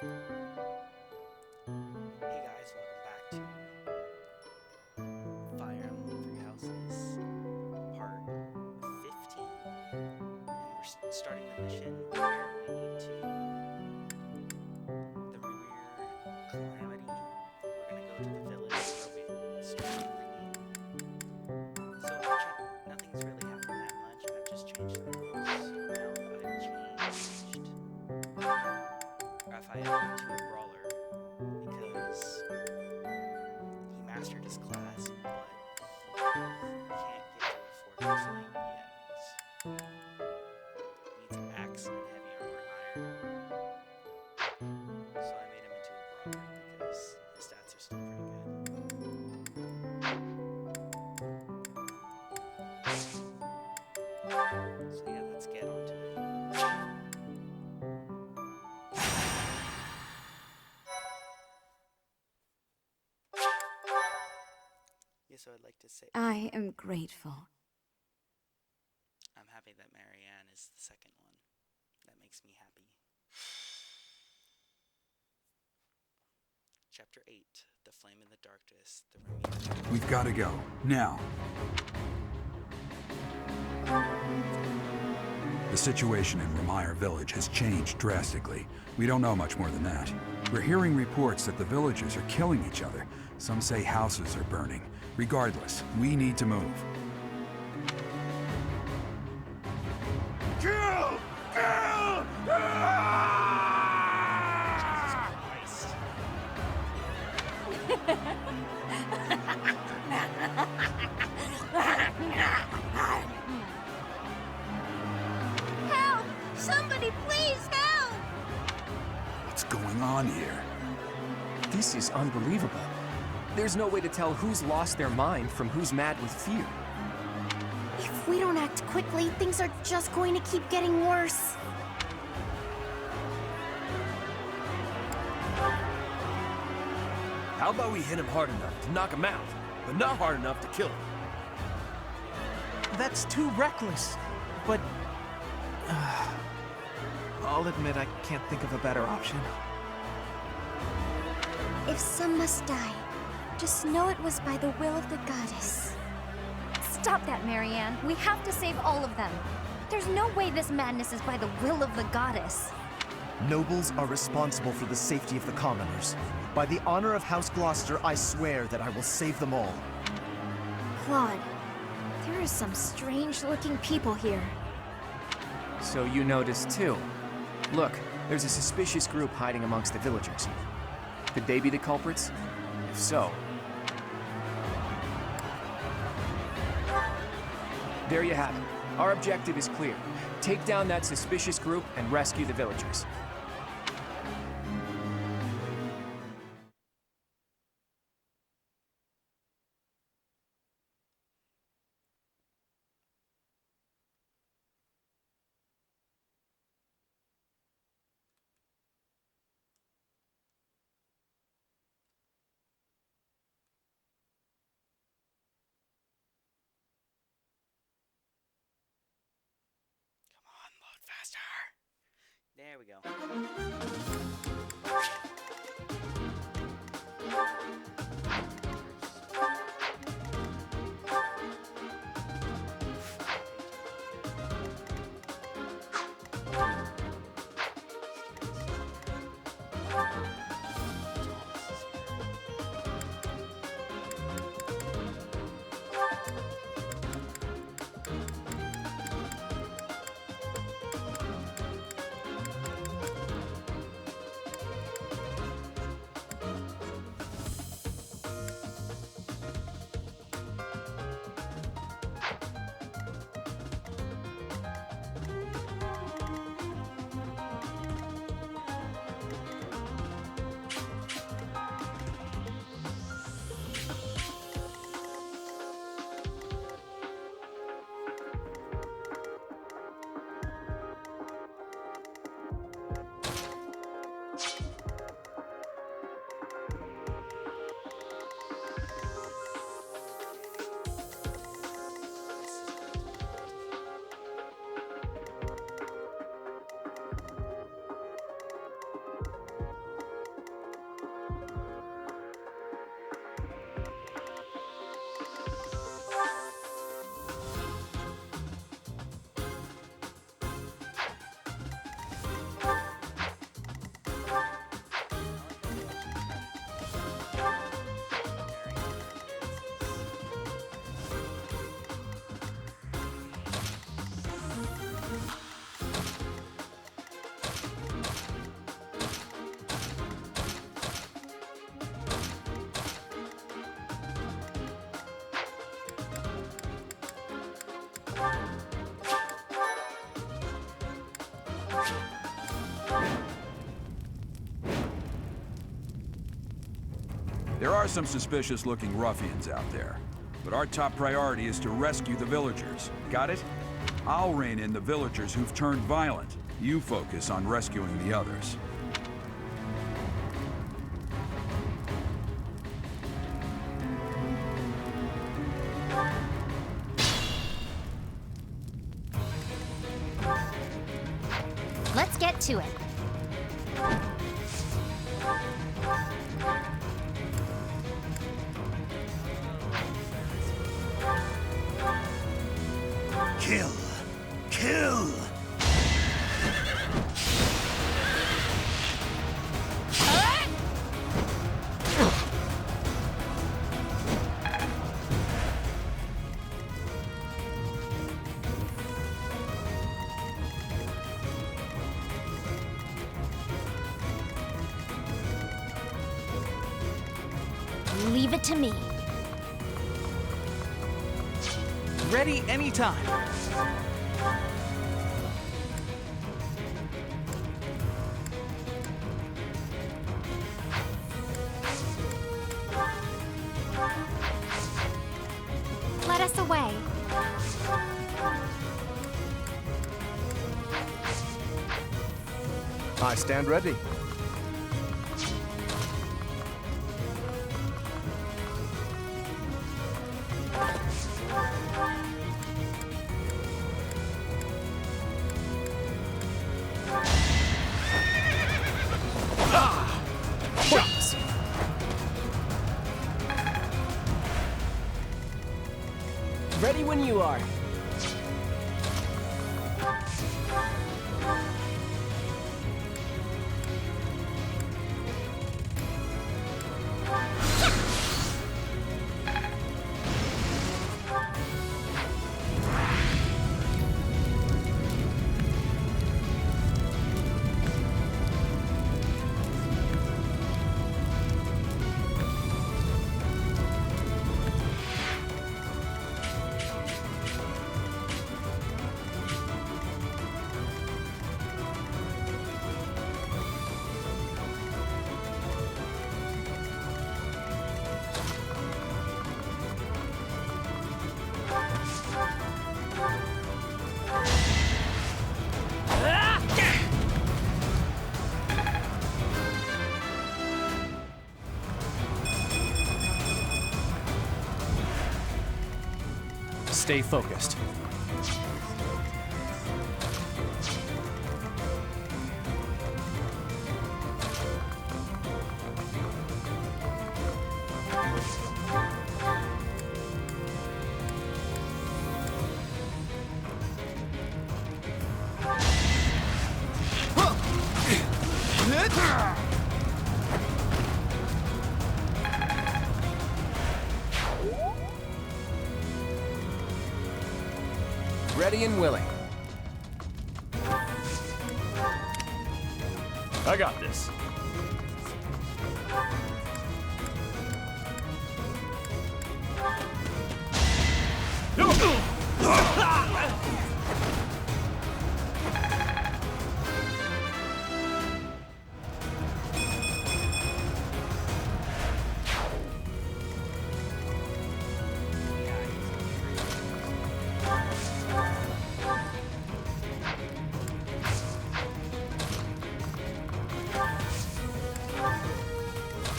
Hey guys, welcome back to Fire Emblem Three Houses, part 15. And we're starting the mission where we need to the Remire Calamity. We're gonna go to the village where we start the game. So nothing's really happened that much. I've just changed the rules. Now I've changed Raphael to a brawler because he mastered his class, but he can't get to a 4th rank yet. He needs an axe and heavy armor iron. So I made him into a brawler because his stats are still pretty good. So yeah, let's get on to it. So I'd like to say I am grateful. I'm happy that Marianne is the second one. That makes me happy. Chapter 8, The Flame in the Darkness, the Remire. We've got to go, now. The situation in Remire village has changed drastically. We don't know much more than that. We're hearing reports that the villagers are killing each other. Some say houses are burning. Regardless, we need to move. Kill! Kill! Jesus Christ. Help! Somebody please help! What's going on here? This is unbelievable. There's no way to tell who's lost their mind from who's mad with fear. If we don't act quickly, things are just going to keep getting worse. How about we hit him hard enough to knock him out, but not hard enough to kill him? That's too reckless. But I'll admit I can't think of a better option. If some must die, just know it was by the will of the goddess. Stop that, Marianne. We have to save all of them. There's no way this madness is by the will of the goddess. Nobles are responsible for the safety of the commoners. By the honor of House Gloucester, I swear that I will save them all. Claude, there are some strange-looking people here. So you noticed too. Look, there's a suspicious group hiding amongst the villagers. Could they be the culprits? If so... There you have it. Our objective is clear. Take down that suspicious group and rescue the villagers. Come on, load faster. There we go. There are some suspicious-looking ruffians out there, but our top priority is to rescue the villagers. Got it? I'll rein in the villagers who've turned violent. You focus on rescuing the others. Let's get to it. Kill! Kill! Leave it to me. Ready anytime. Let us away. I stand ready. Ready when you are. Stay focused. Ready and willing. I got this.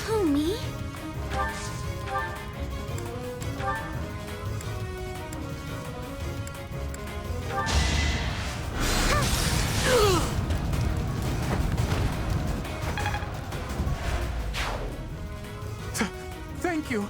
Who, me? Thank you.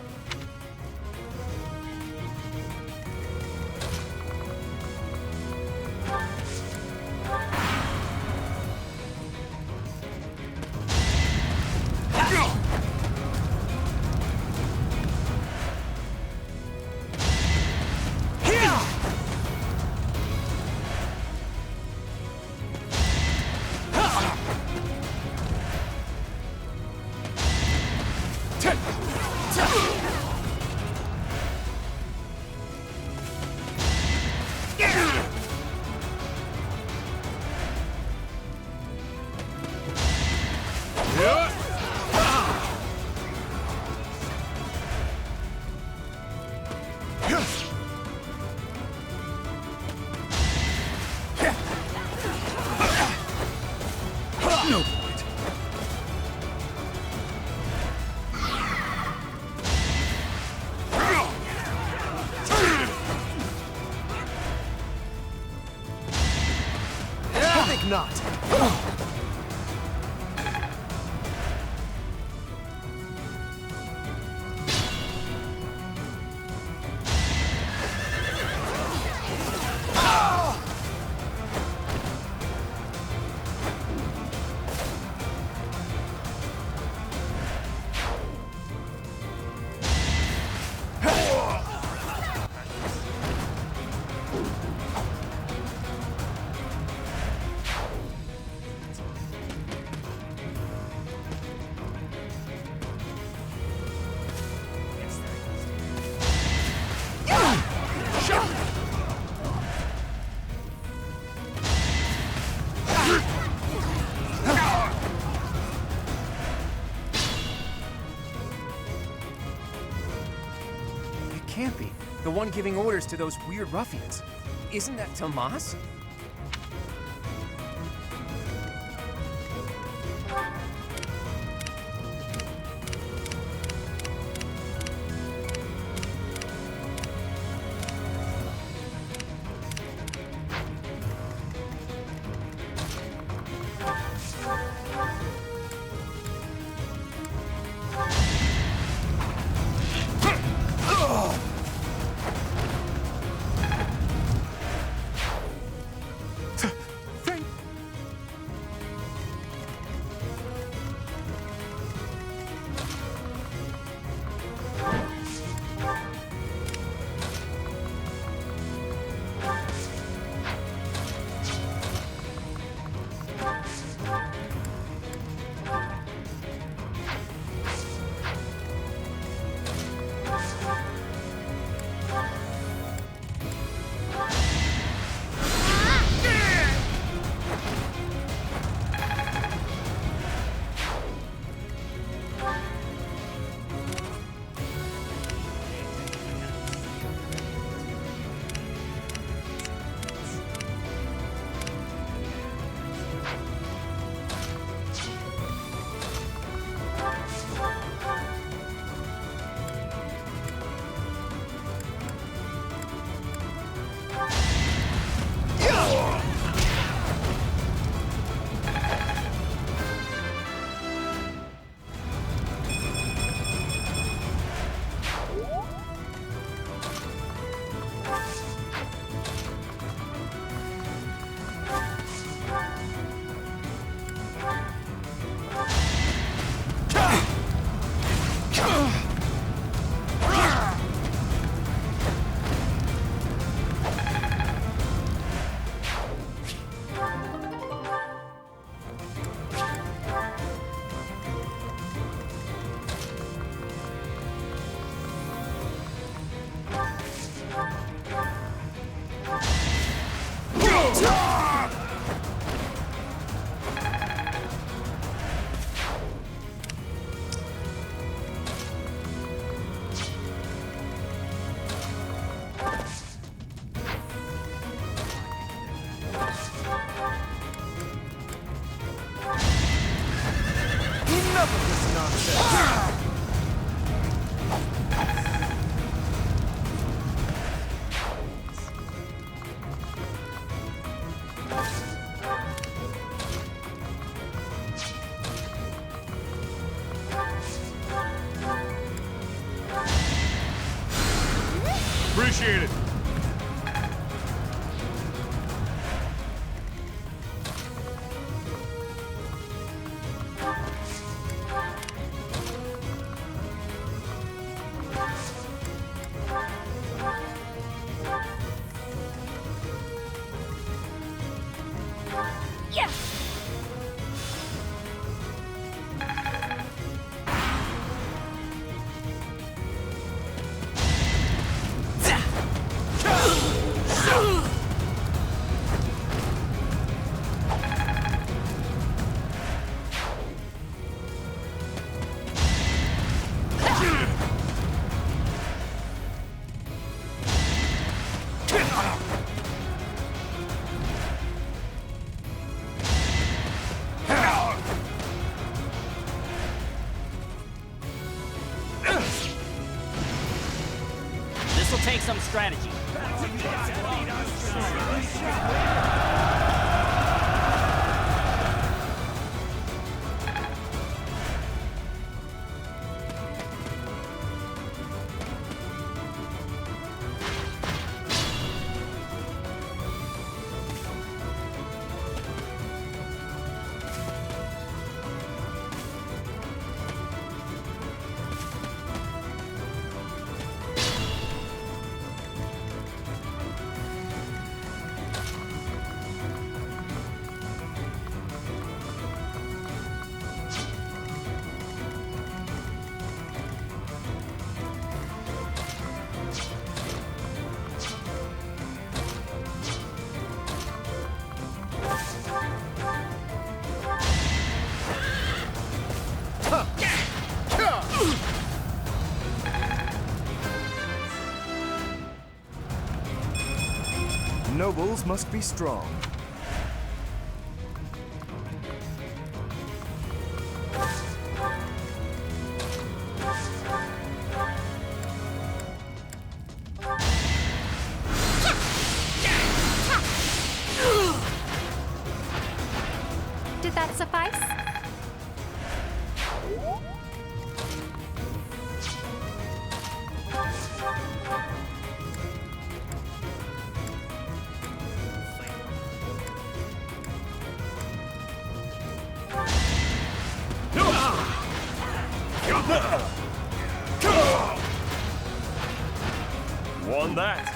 not. It's very easy. It can't be. The one giving orders to those weird ruffians. Isn't that Tomas? Enough of this nonsense! Appreciate it. Yeah! This'll take some strategy. Nobles must be strong. Did that suffice? Won that.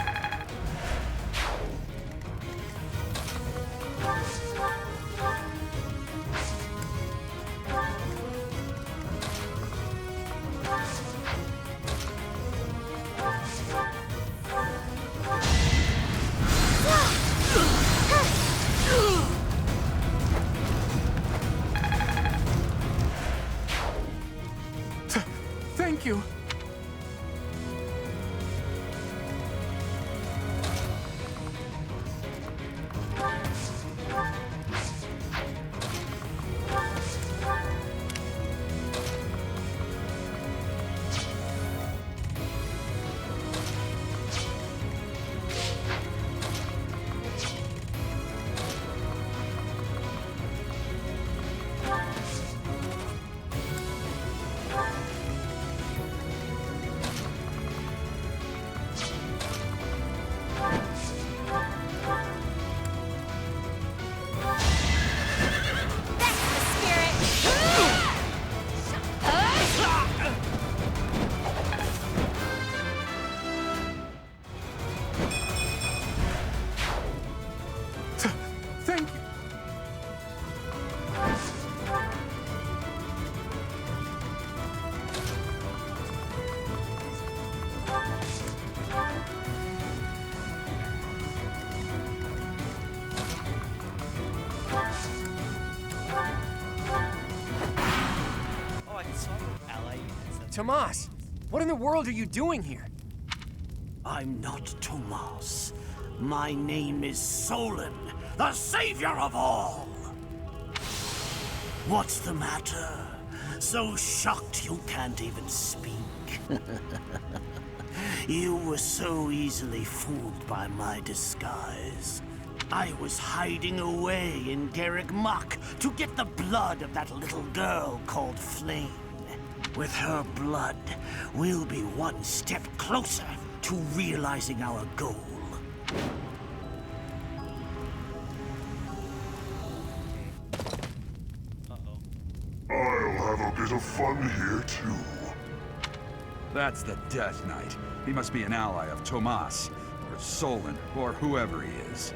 Thank you. Thank you. Oh, I can swap with ally units. That's Tomas, what in the world are you doing here? I'm not Tomas. My name is Solon, the savior of all. What's the matter? So shocked you can't even speak. You were so easily fooled by my disguise. I was hiding away in Garrick Mach to get the blood of that little girl called Flame. With her blood, we'll be one step closer to realizing our goal. I'll have a bit of fun here, too. That's the Death Knight. He must be an ally of Tomas, or Solon, or whoever he is.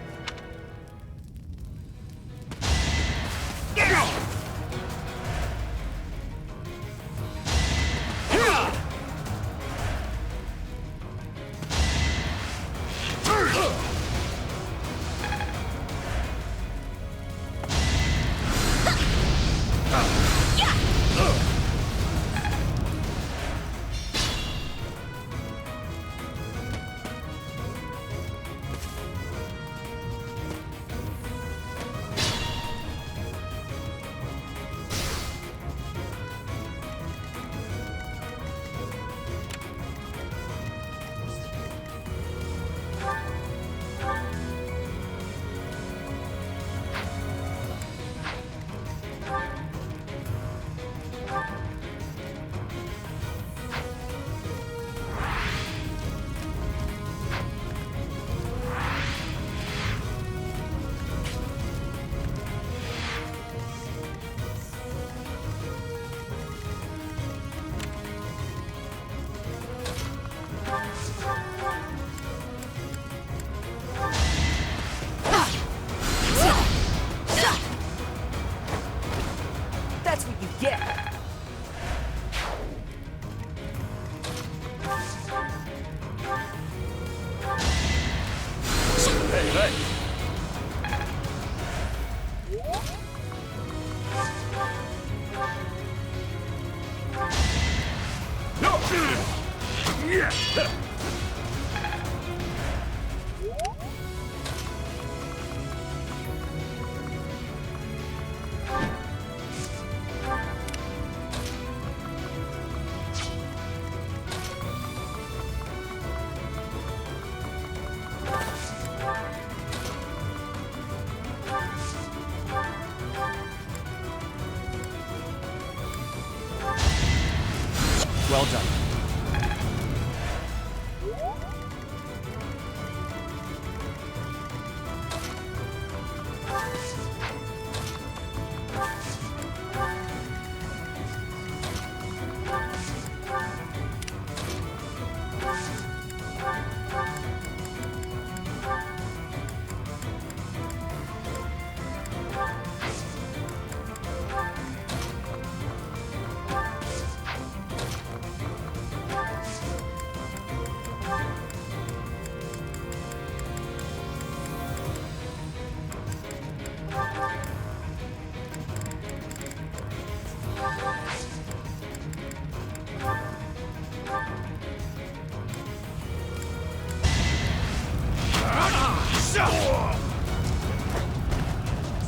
Well done.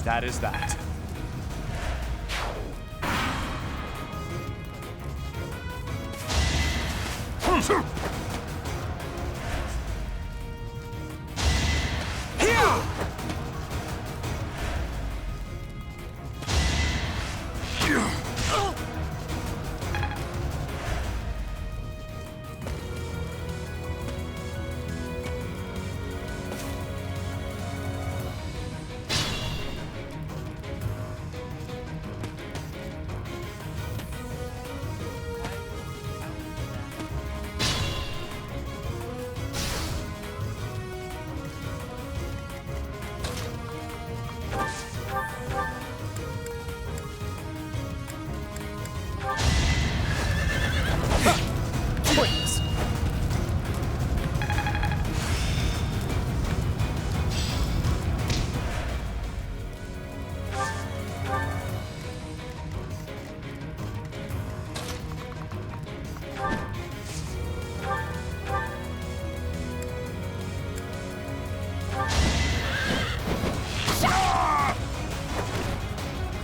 That is that. Pointless.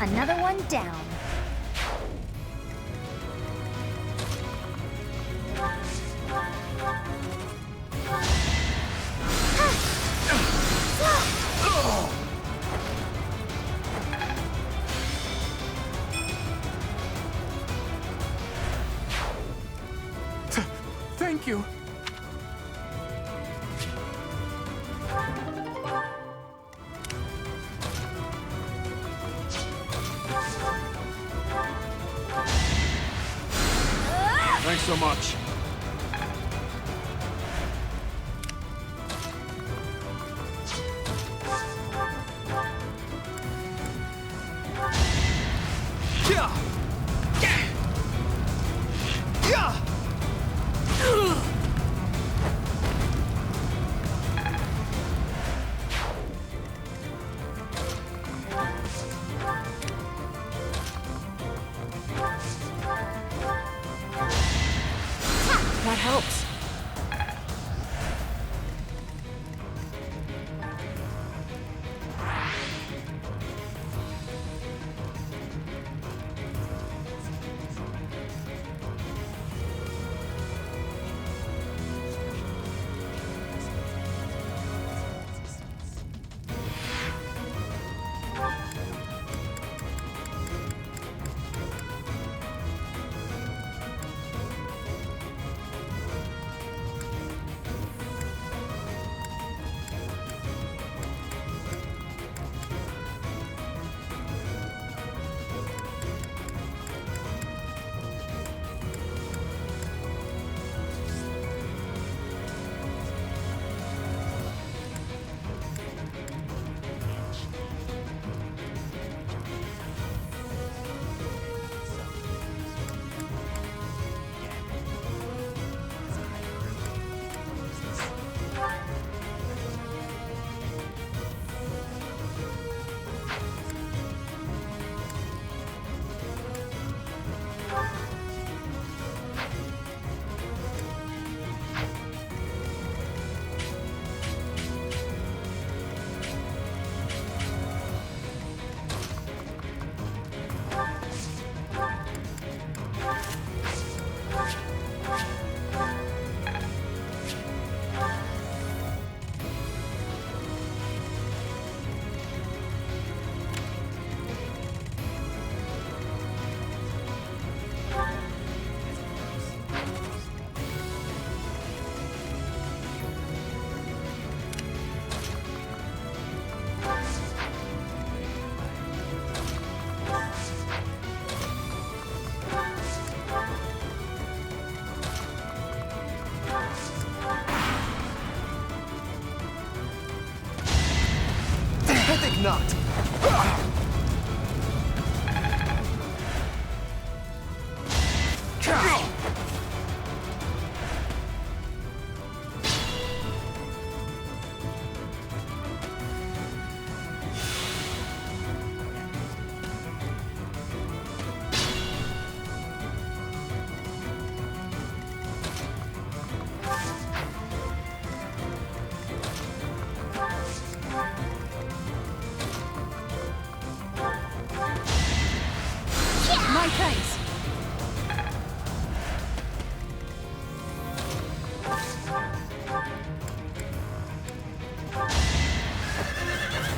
Another one down. Thank you. Thanks so much. That helps. not. My thanks.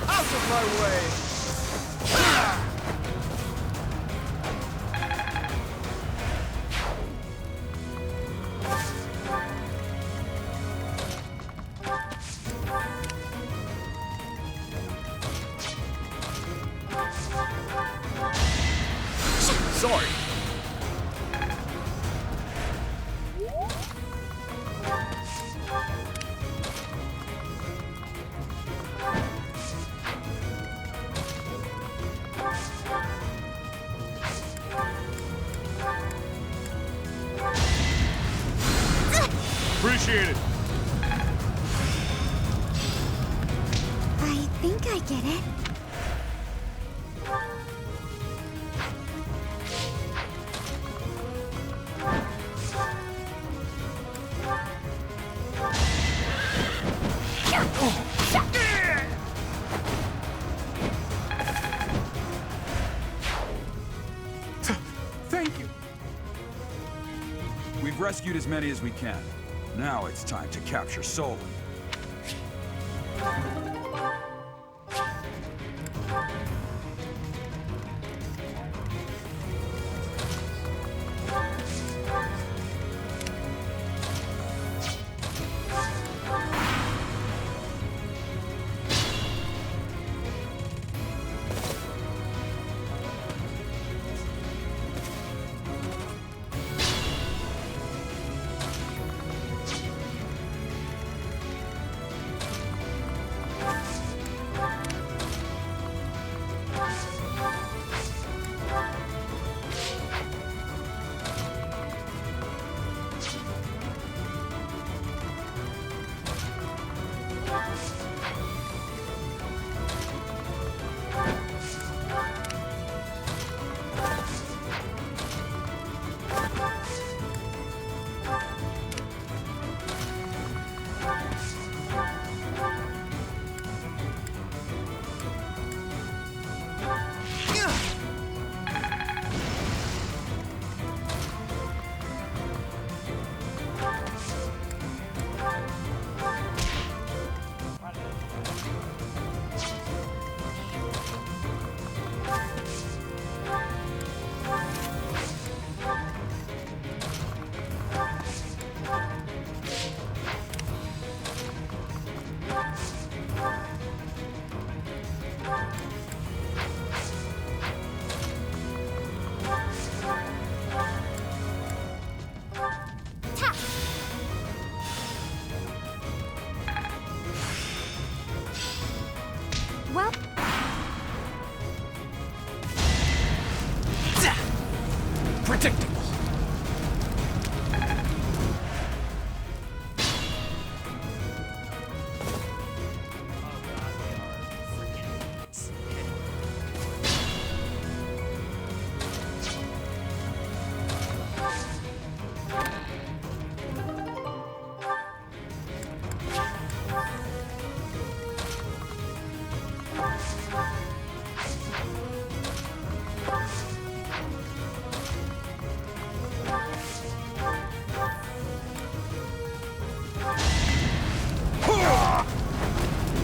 Out of my way! Sorry. Appreciate it. I think I get it. Thank you. We've rescued as many as we can. Now it's time to capture Solon. Well, Predictable.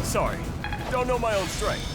Sorry, don't know my own strength.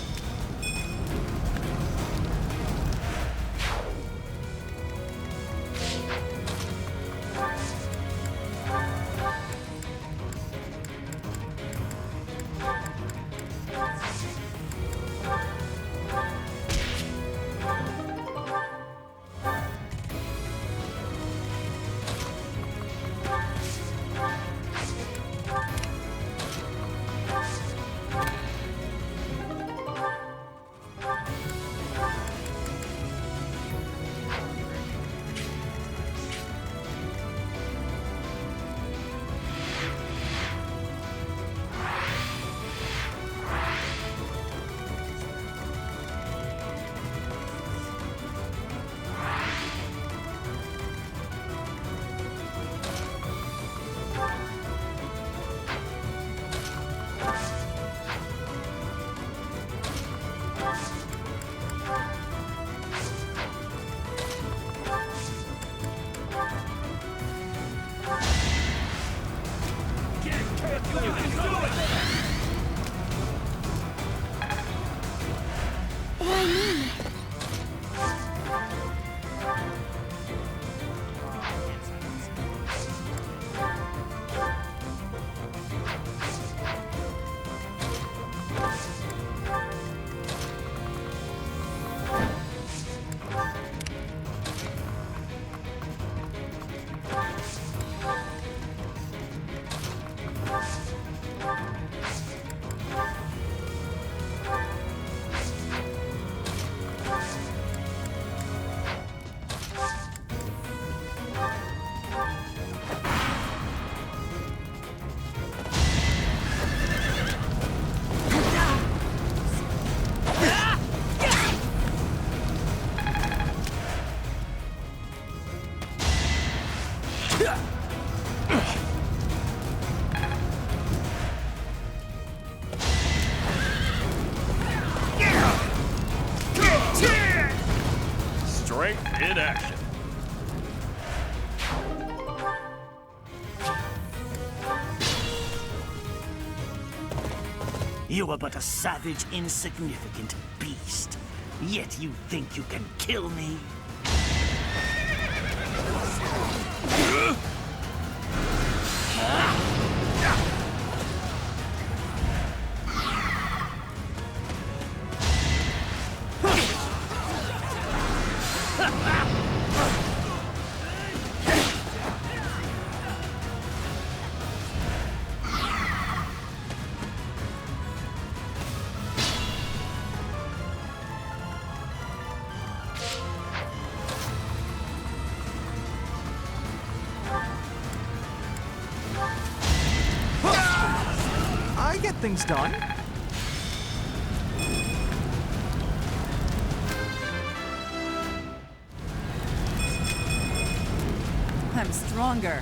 Why me? Strength in action. You are but a savage, insignificant beast. Yet you think you can kill me? I get things done. I'm stronger.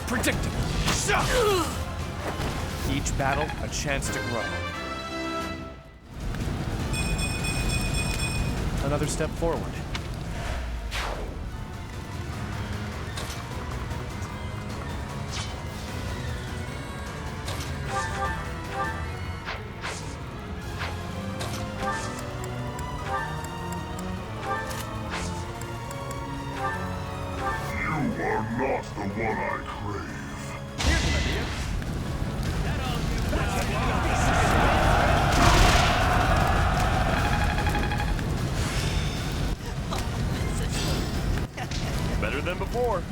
Predictable. Each battle, a chance to grow. Another step forward. Better than before.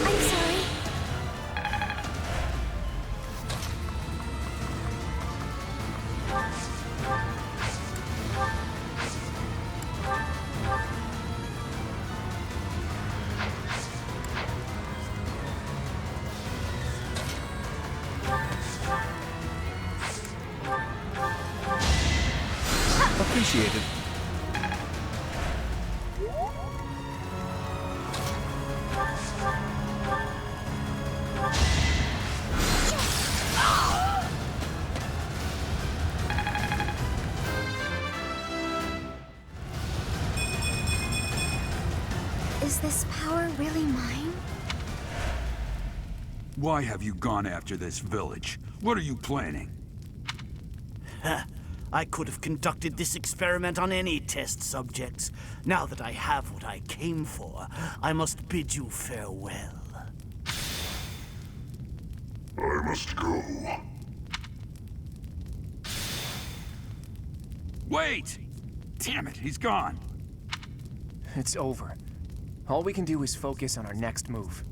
I'm sorry. Appreciated. Is this power really mine? Why have you gone after this village? What are you planning? I could have conducted this experiment on any test subjects. Now that I have what I came for, I must bid you farewell. I must go. Wait! Damn it, he's gone. It's over. All we can do is focus on our next move.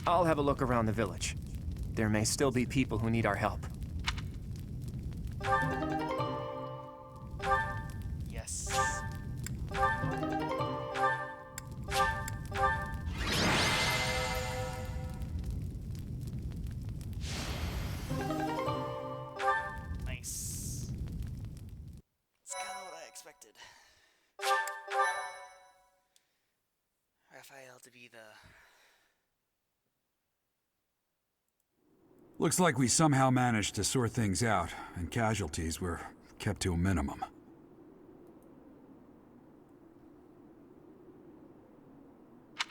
I'll have a look around the village. There may still be people who need our help. Yes. Nice. It's kind of what I expected. Raphael to be the... Looks like we somehow managed to sort things out, and casualties were kept to a minimum.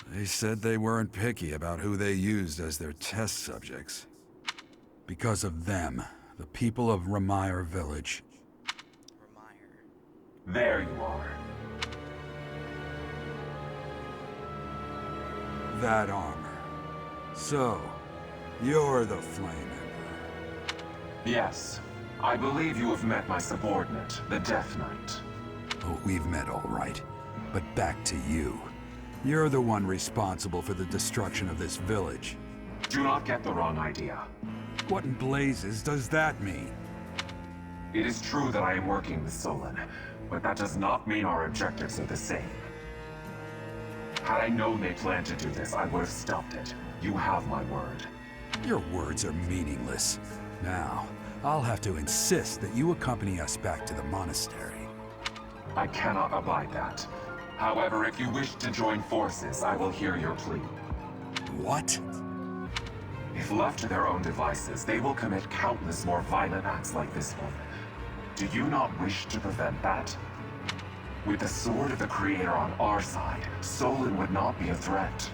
They said they weren't picky about who they used as their test subjects. Because of them, the people of Remire Village. Remire. There you are. That armor. So, you're the Flame Emperor. Yes. I believe you have met my subordinate, the Death Knight. Oh, we've met all right. But back to you. You're the one responsible for the destruction of this village. Do not get the wrong idea. What in blazes does that mean? It is true that I am working with Solon, but that does not mean our objectives are the same. Had I known they planned to do this, I would have stopped it. You have my word. Your words are meaningless. Now, I'll have to insist that you accompany us back to the monastery. I cannot abide that. However, if you wish to join forces, I will hear your plea. What? If left to their own devices, they will commit countless more violent acts like this one. Do you not wish to prevent that? With the sword of the Creator on our side, Solon would not be a threat.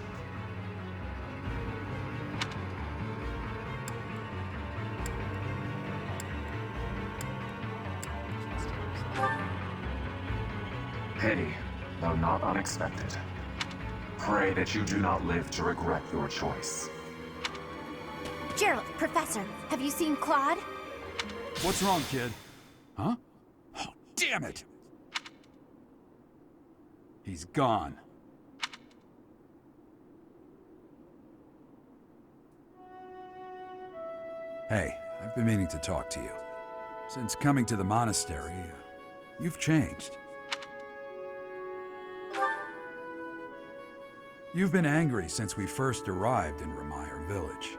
Pity, though not unexpected. Pray that you do not live to regret your choice. Gerald, Professor, have you seen Claude? What's wrong, kid? Huh? Oh, damn it! He's gone. Hey, I've been meaning to talk to you. Since coming to the monastery, you've changed. You've been angry since we first arrived in Remire Village.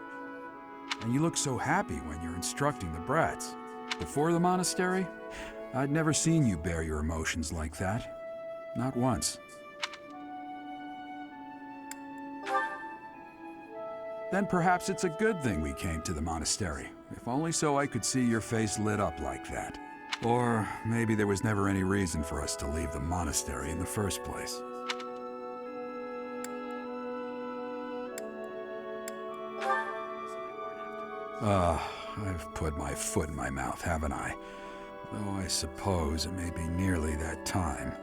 And you look so happy when you're instructing the brats. Before the monastery, I'd never seen you bear your emotions like that. Not once. Then perhaps it's a good thing we came to the monastery, if only so I could see your face lit up like that. Or maybe there was never any reason for us to leave the monastery in the first place. I've put my foot in my mouth, haven't I? Though I suppose it may be nearly that time.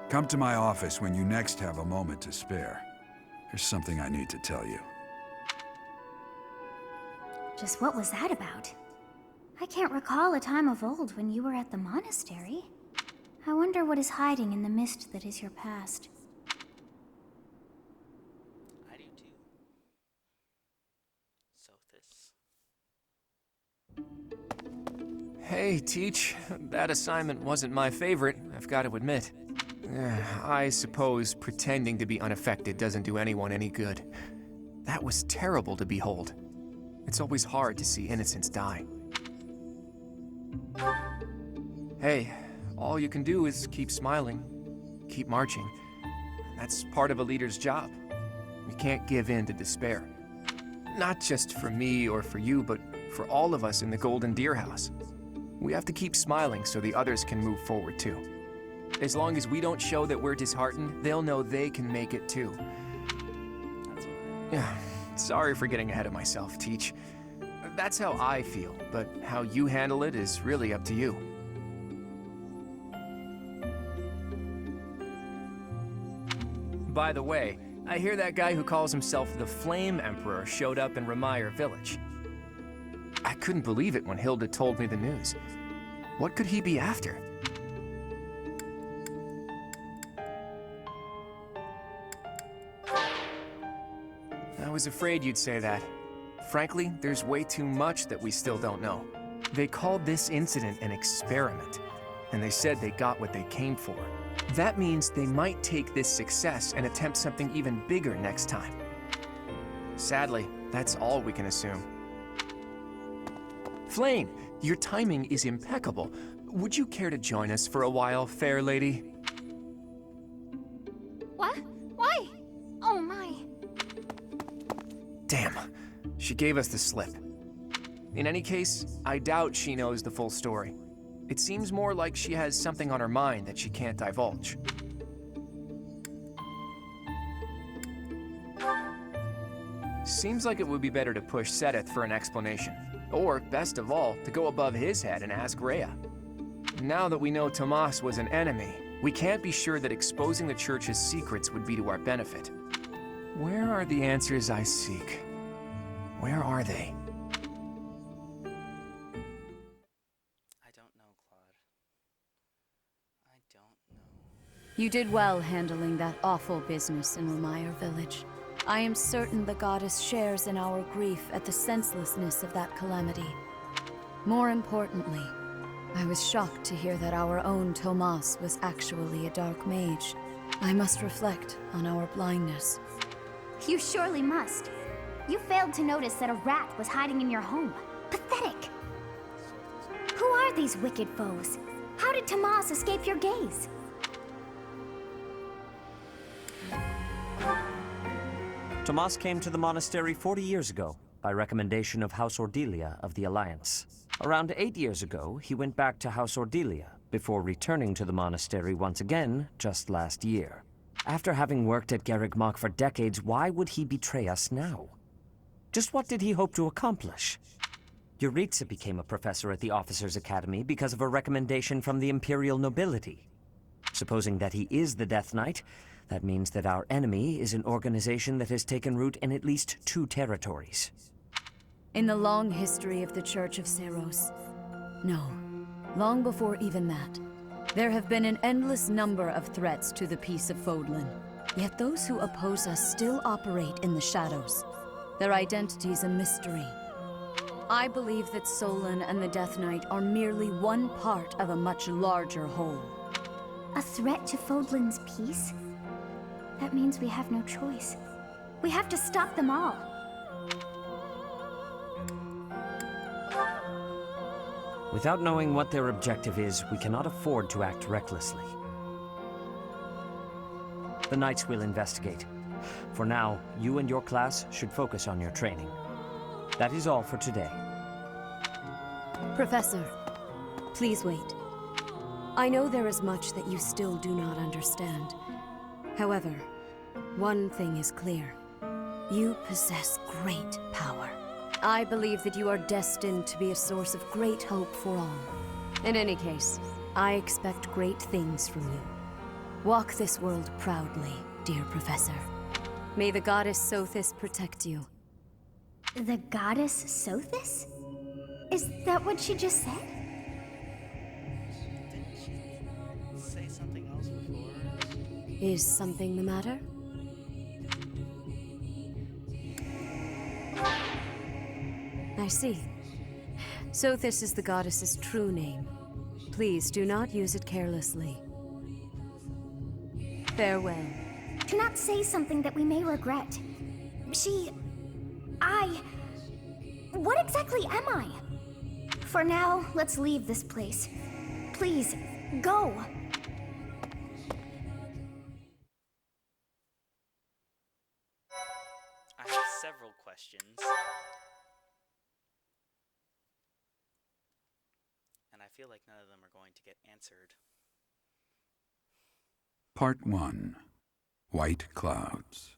Come to my office when you next have a moment to spare. There's something I need to tell you. Just what was that about? I can't recall a time of old when you were at the monastery. I wonder what is hiding in the mist that is your past. I do too. Sothis. Hey, Teach. That assignment wasn't my favorite, I've got to admit. I suppose pretending to be unaffected doesn't do anyone any good. That was terrible to behold. It's always hard to see innocents die. Hey, all you can do is keep smiling, keep marching. That's part of a leader's job. We can't give in to despair. Not just for me or for you, but for all of us in the Golden Deer House. We have to keep smiling so the others can move forward too. As long as we don't show that we're disheartened, they'll know they can make it too. That's what Yeah, sorry for getting ahead of myself, Teach. That's how I feel, but how you handle it is really up to you. By the way, I hear that guy who calls himself the Flame Emperor showed up in Remire village. I couldn't believe it when Hilda told me the news. What could he be after? I was afraid you'd say that. Frankly, there's way too much that we still don't know. They called this incident an experiment, and they said they got what they came for. That means they might take this success and attempt something even bigger next time. Sadly, that's all we can assume. Flame, your timing is impeccable. Would you care to join us for a while, fair lady? What? Why? Oh my. Damn, she gave us the slip. In any case, I doubt she knows the full story. It seems more like she has something on her mind that she can't divulge. Seems like it would be better to push Sedith for an explanation. Or, best of all, to go above his head and ask Rhea. Now that we know Tomas was an enemy, we can't be sure that exposing the Church's secrets would be to our benefit. Where are the answers I seek? Where are they? I don't know, Claude. I don't know. You did well handling that awful business in Remire village. I am certain the goddess shares in our grief at the senselessness of that calamity. More importantly, I was shocked to hear that our own Tomas was actually a dark mage. I must reflect on our blindness. You surely must. You failed to notice that a rat was hiding in your home. Pathetic. Who are these wicked foes? How did Tomas escape your gaze? Tomas came to the monastery 40 years ago, by recommendation of House Ordelia of the Alliance. Around 8 years ago, he went back to House Ordelia, before returning to the monastery once again just last year. After having worked at Garreg Mach for decades, why would he betray us now? Just what did he hope to accomplish? Yuritsa became a professor at the Officers' Academy because of a recommendation from the Imperial nobility. Supposing that he is the Death Knight, that means that our enemy is an organization that has taken root in at least 2 territories. In the long history of the Church of Seros, no, long before even that, there have been an endless number of threats to the peace of Fodlan. Yet those who oppose us still operate in the shadows. Their identity's a mystery. I believe that Solon and the Death Knight are merely one part of a much larger whole. A threat to Fodlan's peace? That means we have no choice. We have to stop them all. Without knowing what their objective is, we cannot afford to act recklessly. The Knights will investigate. For now, you and your class should focus on your training. That is all for today. Professor, please wait. I know there is much that you still do not understand. However, one thing is clear. You possess great power. I believe that you are destined to be a source of great hope for all. In any case, I expect great things from you. Walk this world proudly, dear Professor. May the goddess Sothis protect you. The goddess Sothis? Is that what she just said? Didn't she say something else before? Is something the matter? I see. Sothis is the goddess's true name. Please do not use it carelessly. Farewell. Do not say something that we may regret. What exactly am I? For now, let's leave this place. Please, go! I have several questions. And I feel like none of them are going to get answered. Part 1. White Clouds.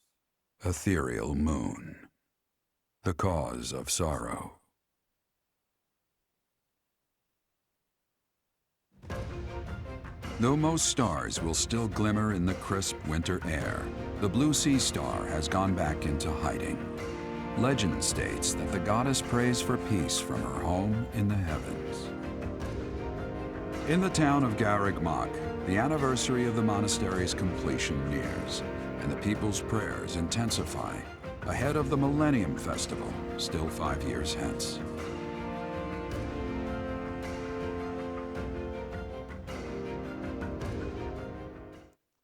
Ethereal Moon. The Cause of Sorrow. Though most stars will still glimmer in the crisp winter air, the blue sea star has gone back into hiding. Legend states that the goddess prays for peace from her home in the heavens. In the town of Garreg Mach, the anniversary of the monastery's completion nears, and the people's prayers intensify ahead of the Millennium Festival, still 5 years hence.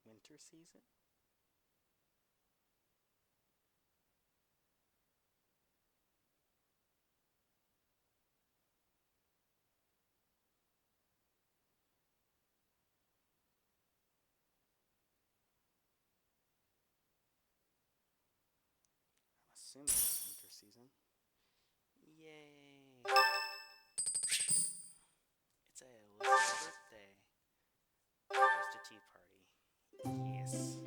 Winter season? I'm assuming it's winter season. Yay! It's a Alyssa's birthday. Host a tea party. Yes.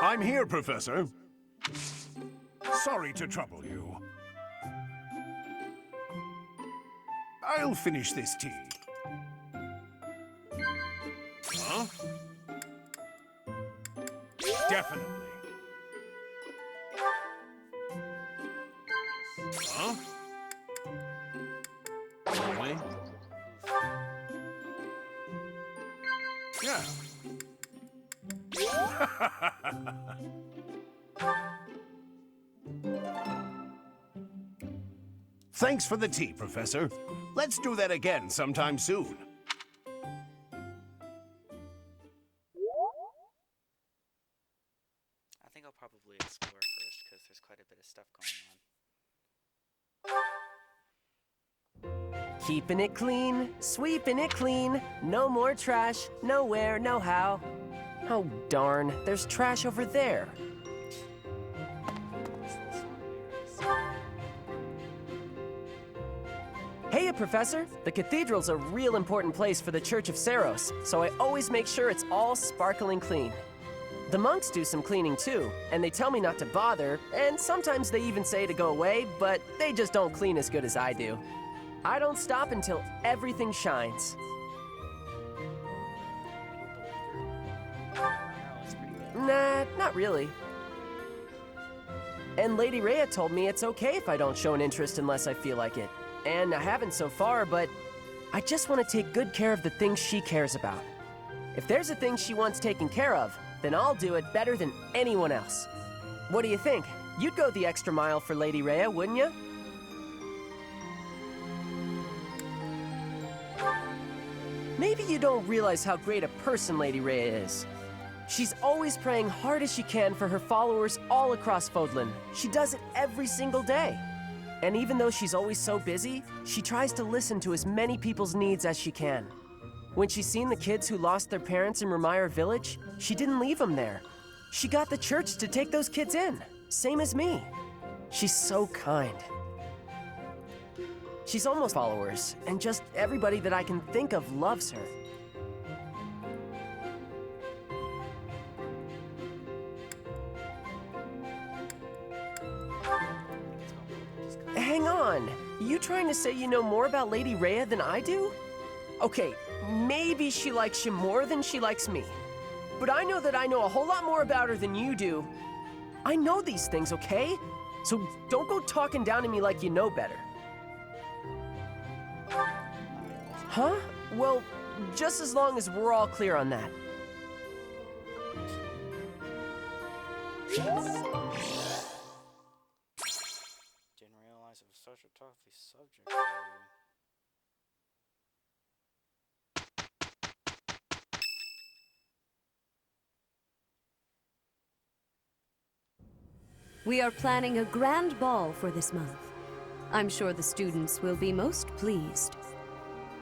I'm here, Professor. Sorry to trouble you. I'll finish this tea. Huh? Definitely. Huh? Really? Yeah. Thanks for the tea, Professor. Let's do that again sometime soon. I think I'll probably explore first because there's quite a bit of stuff going on. Keeping it clean, sweeping it clean. No more trash, nowhere, no how. Oh, darn, there's trash over there. Hey, Professor! The cathedral's a real important place for the Church of Saros, so I always make sure it's all sparkling clean. The monks do some cleaning too, and they tell me not to bother, and sometimes they even say to go away, but they just don't clean as good as I do. I don't stop until everything shines. Nah, not really. And Lady Rhea told me it's okay if I don't show an interest unless I feel like it. And I haven't so far, but I just want to take good care of the things she cares about. If there's a thing she wants taken care of, then I'll do it better than anyone else. What do you think? You'd go the extra mile for Lady Rhea, wouldn't you? Maybe you don't realize how great a person Lady Rhea is. She's always praying hard as she can for her followers all across Fodlan. She does it every single day. And even though she's always so busy, she tries to listen to as many people's needs as she can. When she's seen the kids who lost their parents in Remire village, she didn't leave them there. She got the church to take those kids in, same as me. She's so kind. She's almost followers, and just everybody that I can think of loves her. Hang on, you trying to say you know more about Lady Rhea than I do? Okay, maybe she likes you more than she likes me. But I know that I know a whole lot more about her than you do. I know these things, okay? So don't go talking down to me like you know better. Huh? Well, just as long as we're all clear on that. Didn't realize it was such a tough subject. We are planning a grand ball for this month. I'm sure the students will be most pleased.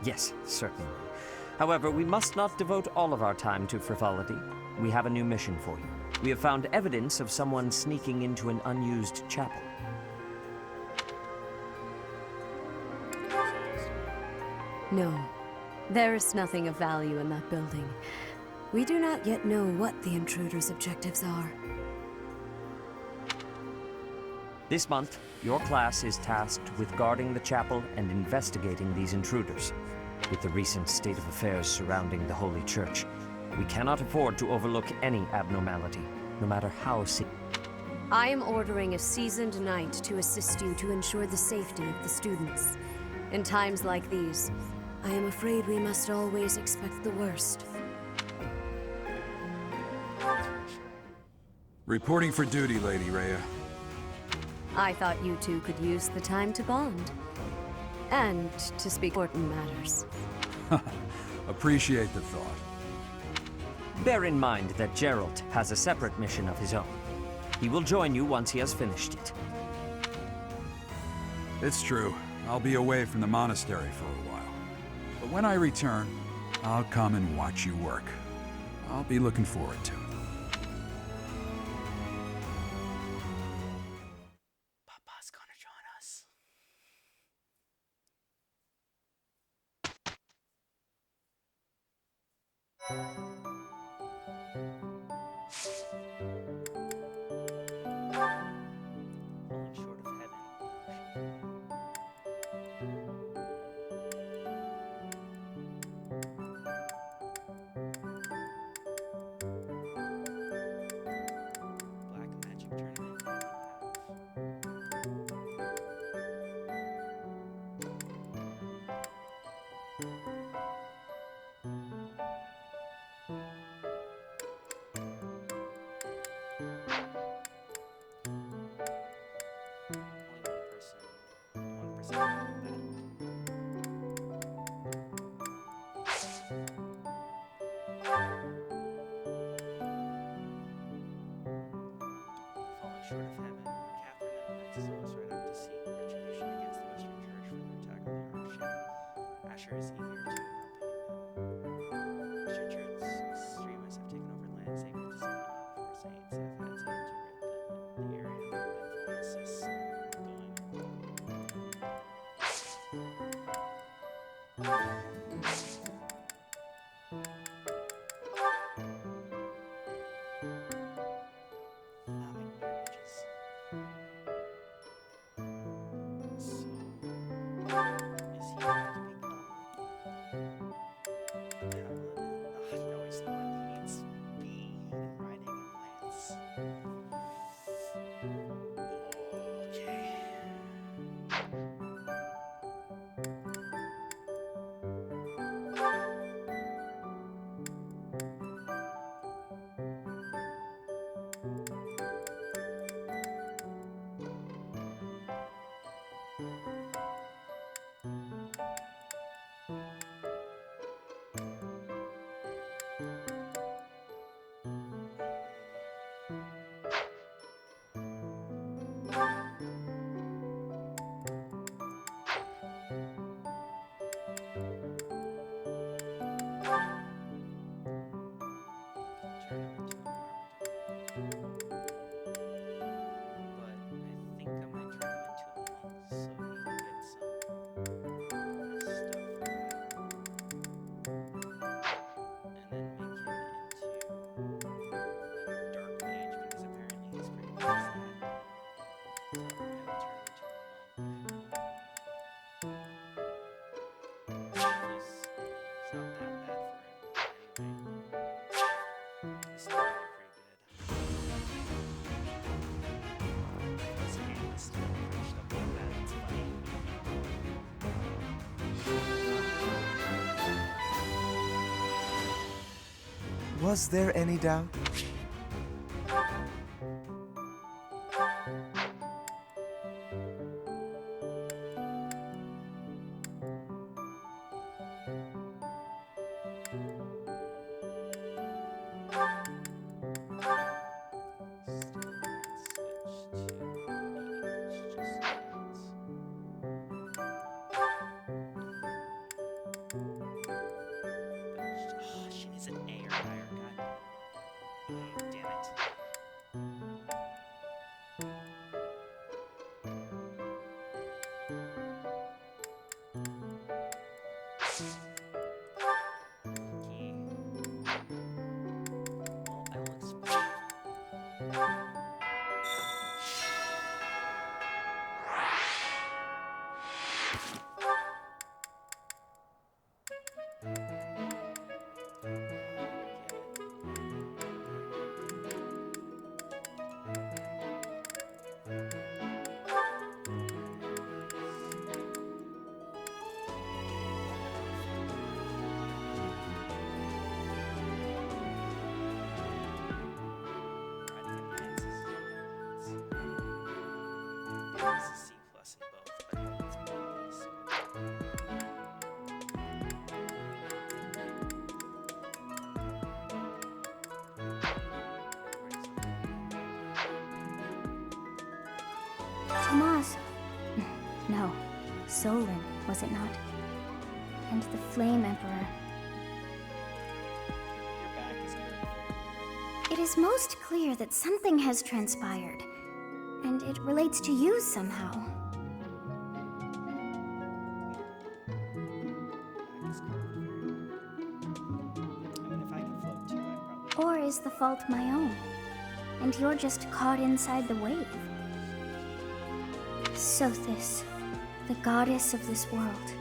Yes, certainly. However, we must not devote all of our time to frivolity. We have a new mission for you. We have found evidence of someone sneaking into an unused chapel. No, there is nothing of value in that building. We do not yet know what the intruder's objectives are. This month, your class is tasked with guarding the chapel and investigating these intruders. With the recent state of affairs surrounding the Holy Church, we cannot afford to overlook any abnormality, no matter how I am ordering a seasoned knight to assist you to ensure the safety of the students. In times like these, I am afraid we must always expect the worst. Reporting for duty, Lady Rhea. I thought you two could use the time to bond. And to speak important matters. Appreciate the thought. Bear in mind that Geralt has a separate mission of his own. He will join you once he has finished it. It's true. I'll be away from the monastery for a while. But when I return, I'll come and watch you work. I'll be looking forward to it. Papa's gonna join us. Falling short of heaven. Black magic tournament. Only one person battled. Falling short of heaven, Catherine and Menzies right up to seek retribution against the Western Church for their attack on the Archship. Asher is eager to accompany them. Richard's extremists have taken over land sacred to some four saints and have had time to rid the area of influences Was there any doubt? This is C plus in both, but it's B. Tomas. No. Solon, was it not? And the Flame Emperor. Your back is curved. It is most clear that something has transpired, and it relates to you somehow. Back is curved very weird. I mean, if I could float too, I'd probably. Or is the fault my own, and you're just caught inside the wave? Sothis, the goddess of this world.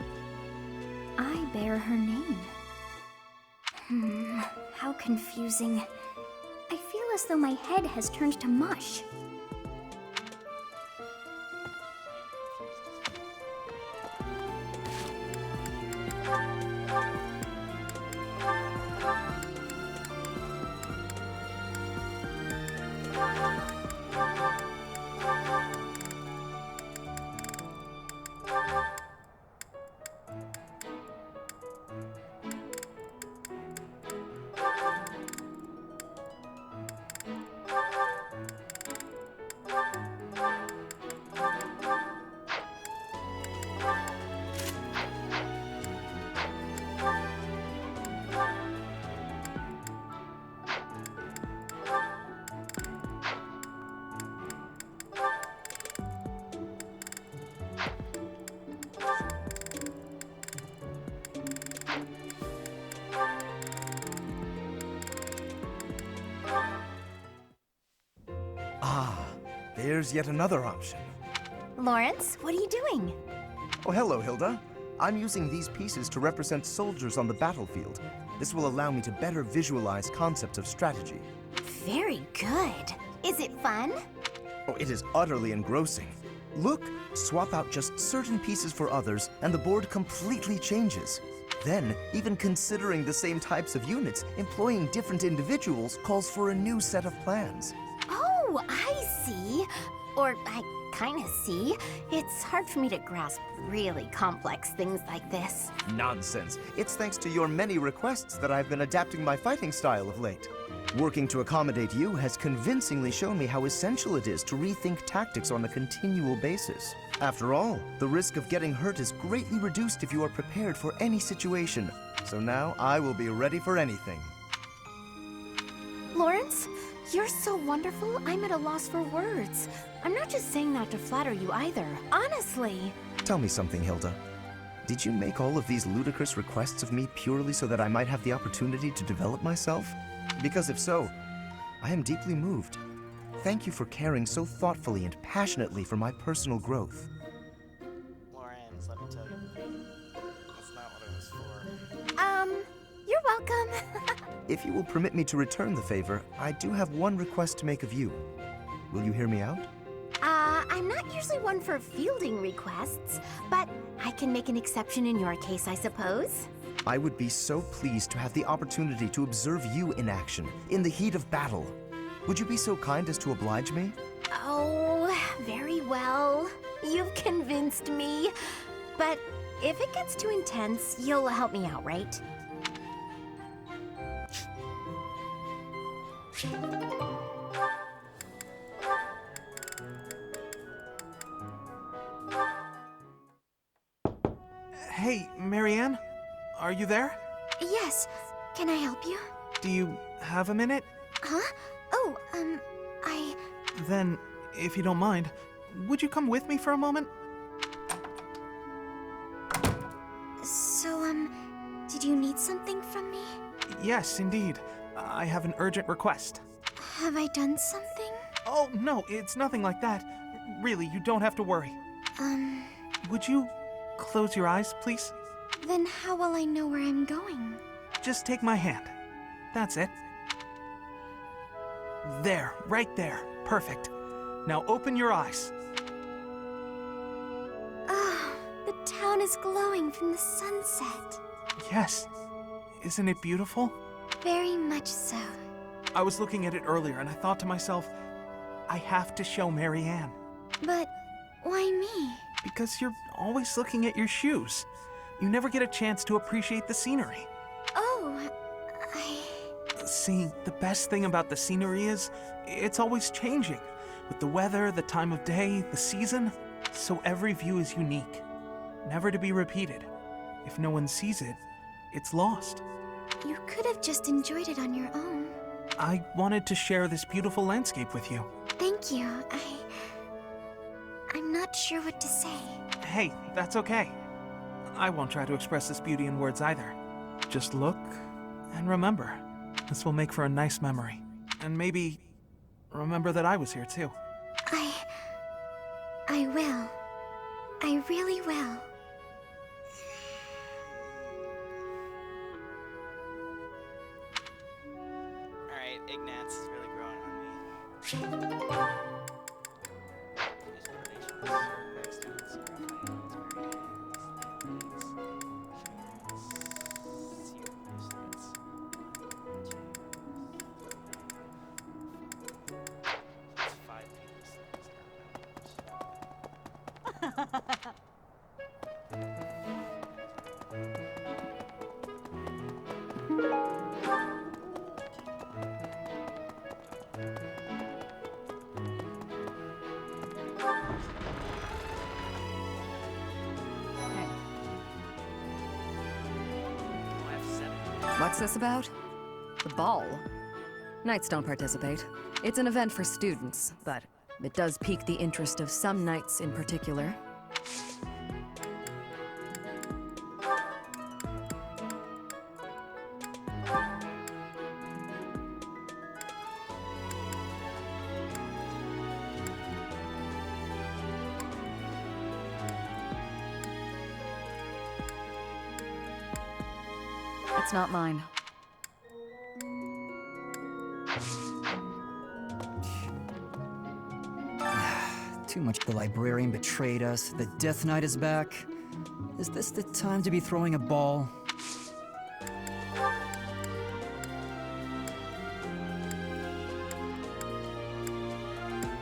I bear her name. How confusing. I feel as though my head has turned to mush. There's yet another option. Lawrence, what are you doing? Oh, hello, Hilda. I'm using these pieces to represent soldiers on the battlefield. This will allow me to better visualize concepts of strategy. Very good. Is it fun? Oh, it is utterly engrossing. Look, swap out just certain pieces for others, and the board completely changes. Then, even considering the same types of units, employing different individuals calls for a new set of plans. Oh, I see. Or I kind of see. It's hard for me to grasp really complex things like this. Nonsense. It's thanks to your many requests that I've been adapting my fighting style of late. Working to accommodate you has convincingly shown me how essential it is to rethink tactics on a continual basis. After all, the risk of getting hurt is greatly reduced if you are prepared for any situation. So now I will be ready for anything. Lawrence, you're so wonderful, I'm at a loss for words. I'm not just saying that to flatter you either. Honestly. Tell me something, Hilda. Did you make all of these ludicrous requests of me purely so that I might have the opportunity to develop myself? Because if so, I am deeply moved. Thank you for caring so thoughtfully and passionately for my personal growth. Lawrence, let me tell you. That's not what it was for. You're welcome. If you will permit me to return the favor, I do have one request to make of you. Will you hear me out? I'm not usually one for fielding requests, but I can make an exception in your case, I suppose. I would be so pleased to have the opportunity to observe you in action, in the heat of battle. Would you be so kind as to oblige me? Oh, very well. You've convinced me. But if it gets too intense, you'll help me out, right? Hey, Marianne? Are you there? Yes. Can I help you? Do you have a minute? Huh? Oh, Then, if you don't mind, would you come with me for a moment? So, did you need something from me? Yes, indeed. I have an urgent request. Have I done something? Oh, no, it's nothing like that. Really, you don't have to worry. Would you close your eyes, please? Then how will I know where I'm going? Just take my hand. That's it. There, right there. Perfect. Now open your eyes. Ah, the town is glowing from the sunset. Yes. Isn't it beautiful? Very much so. I was looking at it earlier and I thought to myself, I have to show Marianne. But Why me? Because you're always looking at your shoes. You never get a chance to appreciate the scenery. Oh, See, the best thing about the scenery is, it's always changing. With the weather, the time of day, the season. So every view is unique. Never to be repeated. If no one sees it, it's lost. You could have just enjoyed it on your own. I wanted to share this beautiful landscape with you. Thank you. I'm not sure what to say. Hey, that's okay. I won't try to express this beauty in words either. Just look and remember. This will make for a nice memory. And maybe remember that I was here too. I will. I really will. Alright, Ignatz is really growing on me. His motivation is very students are very It's 5 people, so it's not that much. What's this about? The ball? Knights don't participate. It's an event for students, but it does pique the interest of some knights in particular. It's not mine. Too much. The librarian betrayed us. The Death Knight is back. Is this the time to be throwing a ball?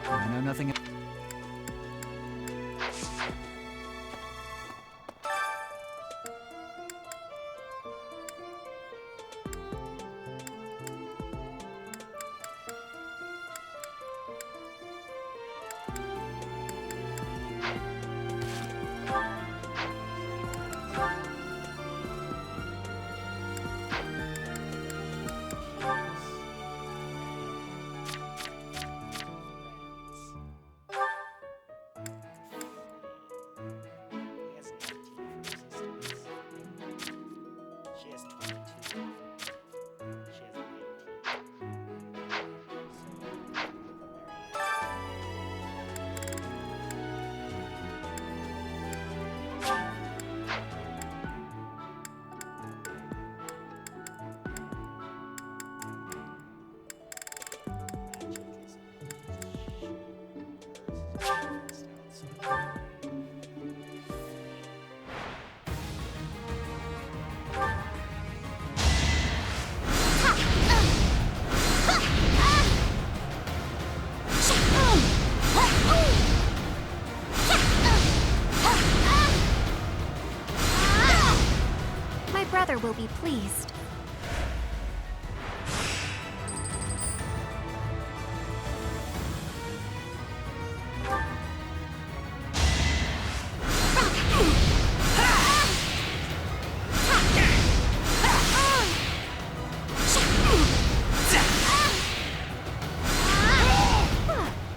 I know nothing. Will be pleased.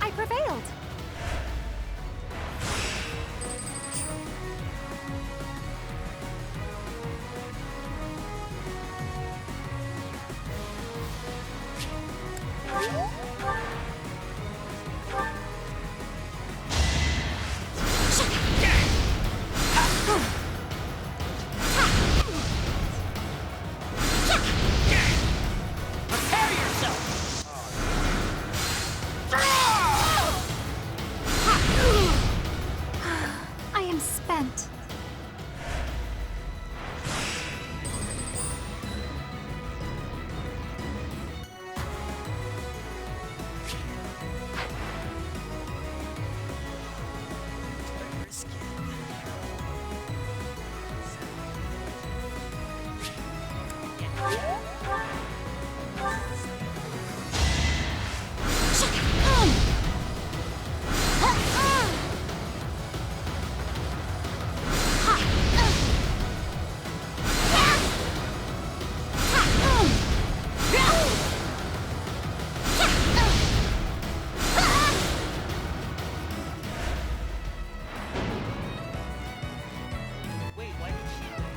I prevailed. Wait, why did she know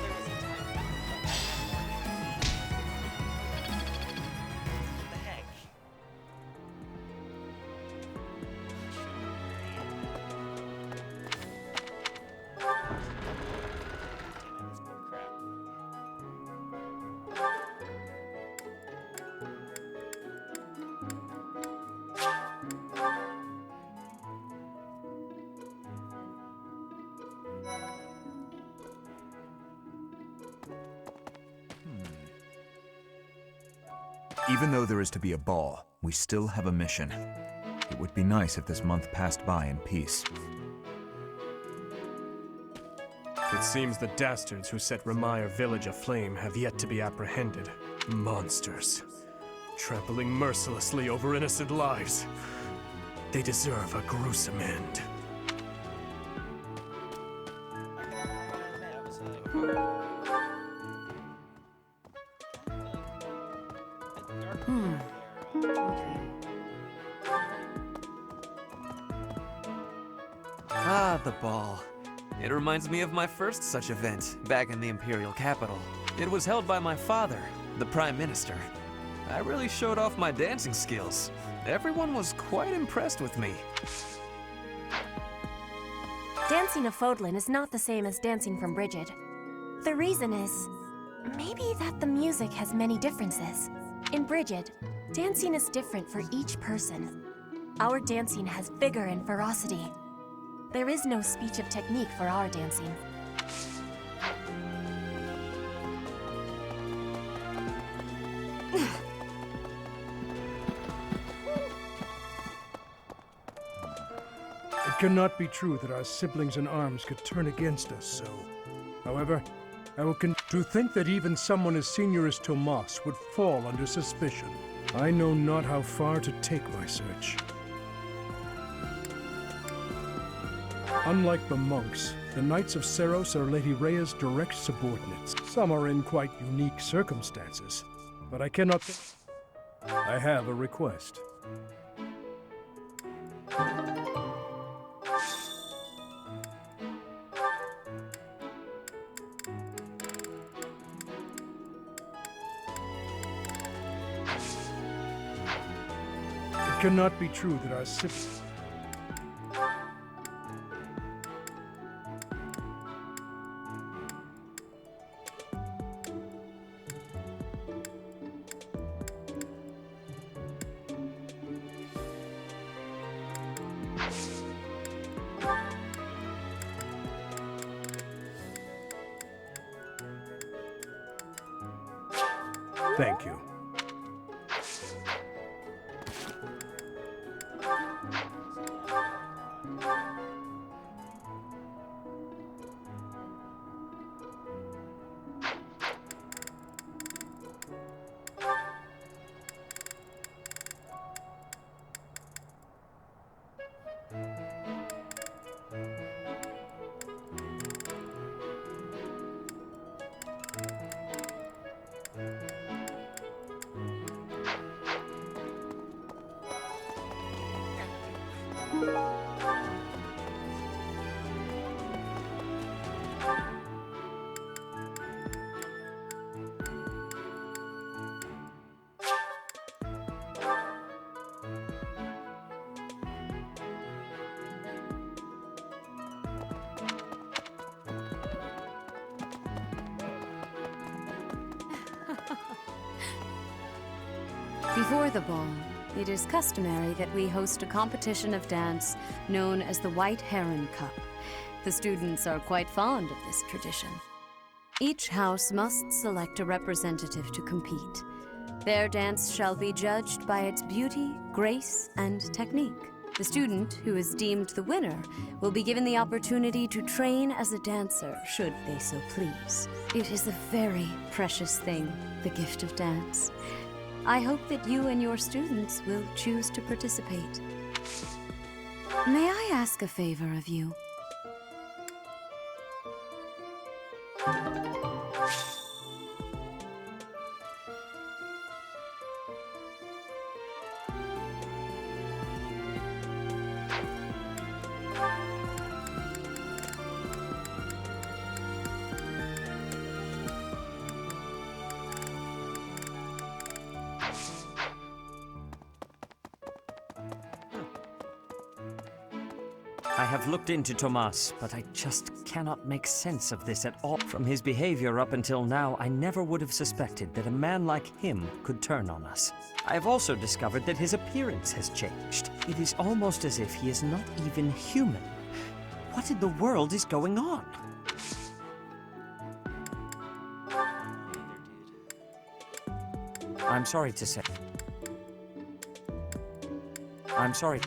there was a time limit? What the heck? Damn it, this poor crap. Even though there is to be a ball, we still have a mission. It would be nice if this month passed by in peace. It seems the dastards who set Remire village aflame have yet to be apprehended. Monsters. Trampling mercilessly over innocent lives. They deserve a gruesome end. Ah, the ball. It reminds me of my first such event, back in the Imperial capital. It was held by my father, the Prime Minister. I really showed off my dancing skills. Everyone was quite impressed with me. Dancing of Fodlan is not the same as dancing from Brigid. The reason is, maybe that the music has many differences. In Brigid, dancing is different for each person. Our dancing has vigor and ferocity. There is no speech of technique for our dancing. It cannot be true that our siblings in arms could turn against us so. However, I will to think that even someone as senior as Tomas would fall under suspicion. I know not how far to take my search. Unlike the monks, the Knights of Seros are Lady Rhea's direct subordinates. Some are in quite unique circumstances, but I cannot... I have a request. It cannot be true that our siblings... Thank you. Before the ball, it is customary that we host a competition of dance known as the White Heron Cup. The students are quite fond of this tradition. Each house must select a representative to compete. Their dance shall be judged by its beauty, grace, and technique. The student who is deemed the winner will be given the opportunity to train as a dancer, should they so please. It is a very precious thing, the gift of dance. I hope that you and your students will choose to participate. May I ask a favor of you? I have looked into Tomas, but I just cannot make sense of this at all. From his behavior up until now, I never would have suspected that a man like him could turn on us. I have also discovered that his appearance has changed. It is almost as if he is not even human. What in the world is going on? I'm sorry to say. I'm sorry.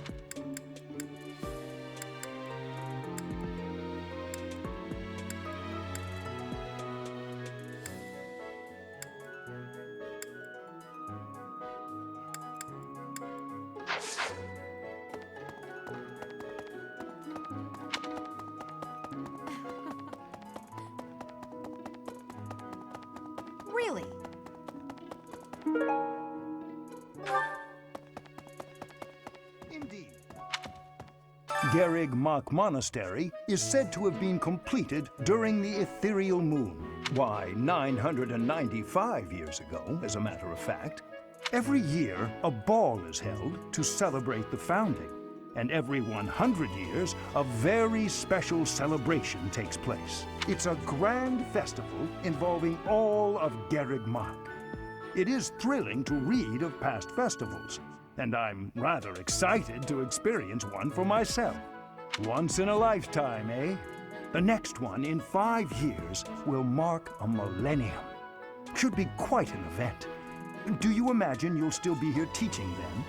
Really? Indeed. Gerig Mach Monastery is said to have been completed during the ethereal moon. Why, 995 years ago, as a matter of fact. Every year, a ball is held to celebrate the founding. And every 100 years, a very special celebration takes place. It's a grand festival involving all of Gerig Mach. It is thrilling to read of past festivals, and I'm rather excited to experience one for myself. Once in a lifetime, eh? The next one, in 5 years, will mark a millennium. Should be quite an event. Do you imagine you'll still be here teaching then?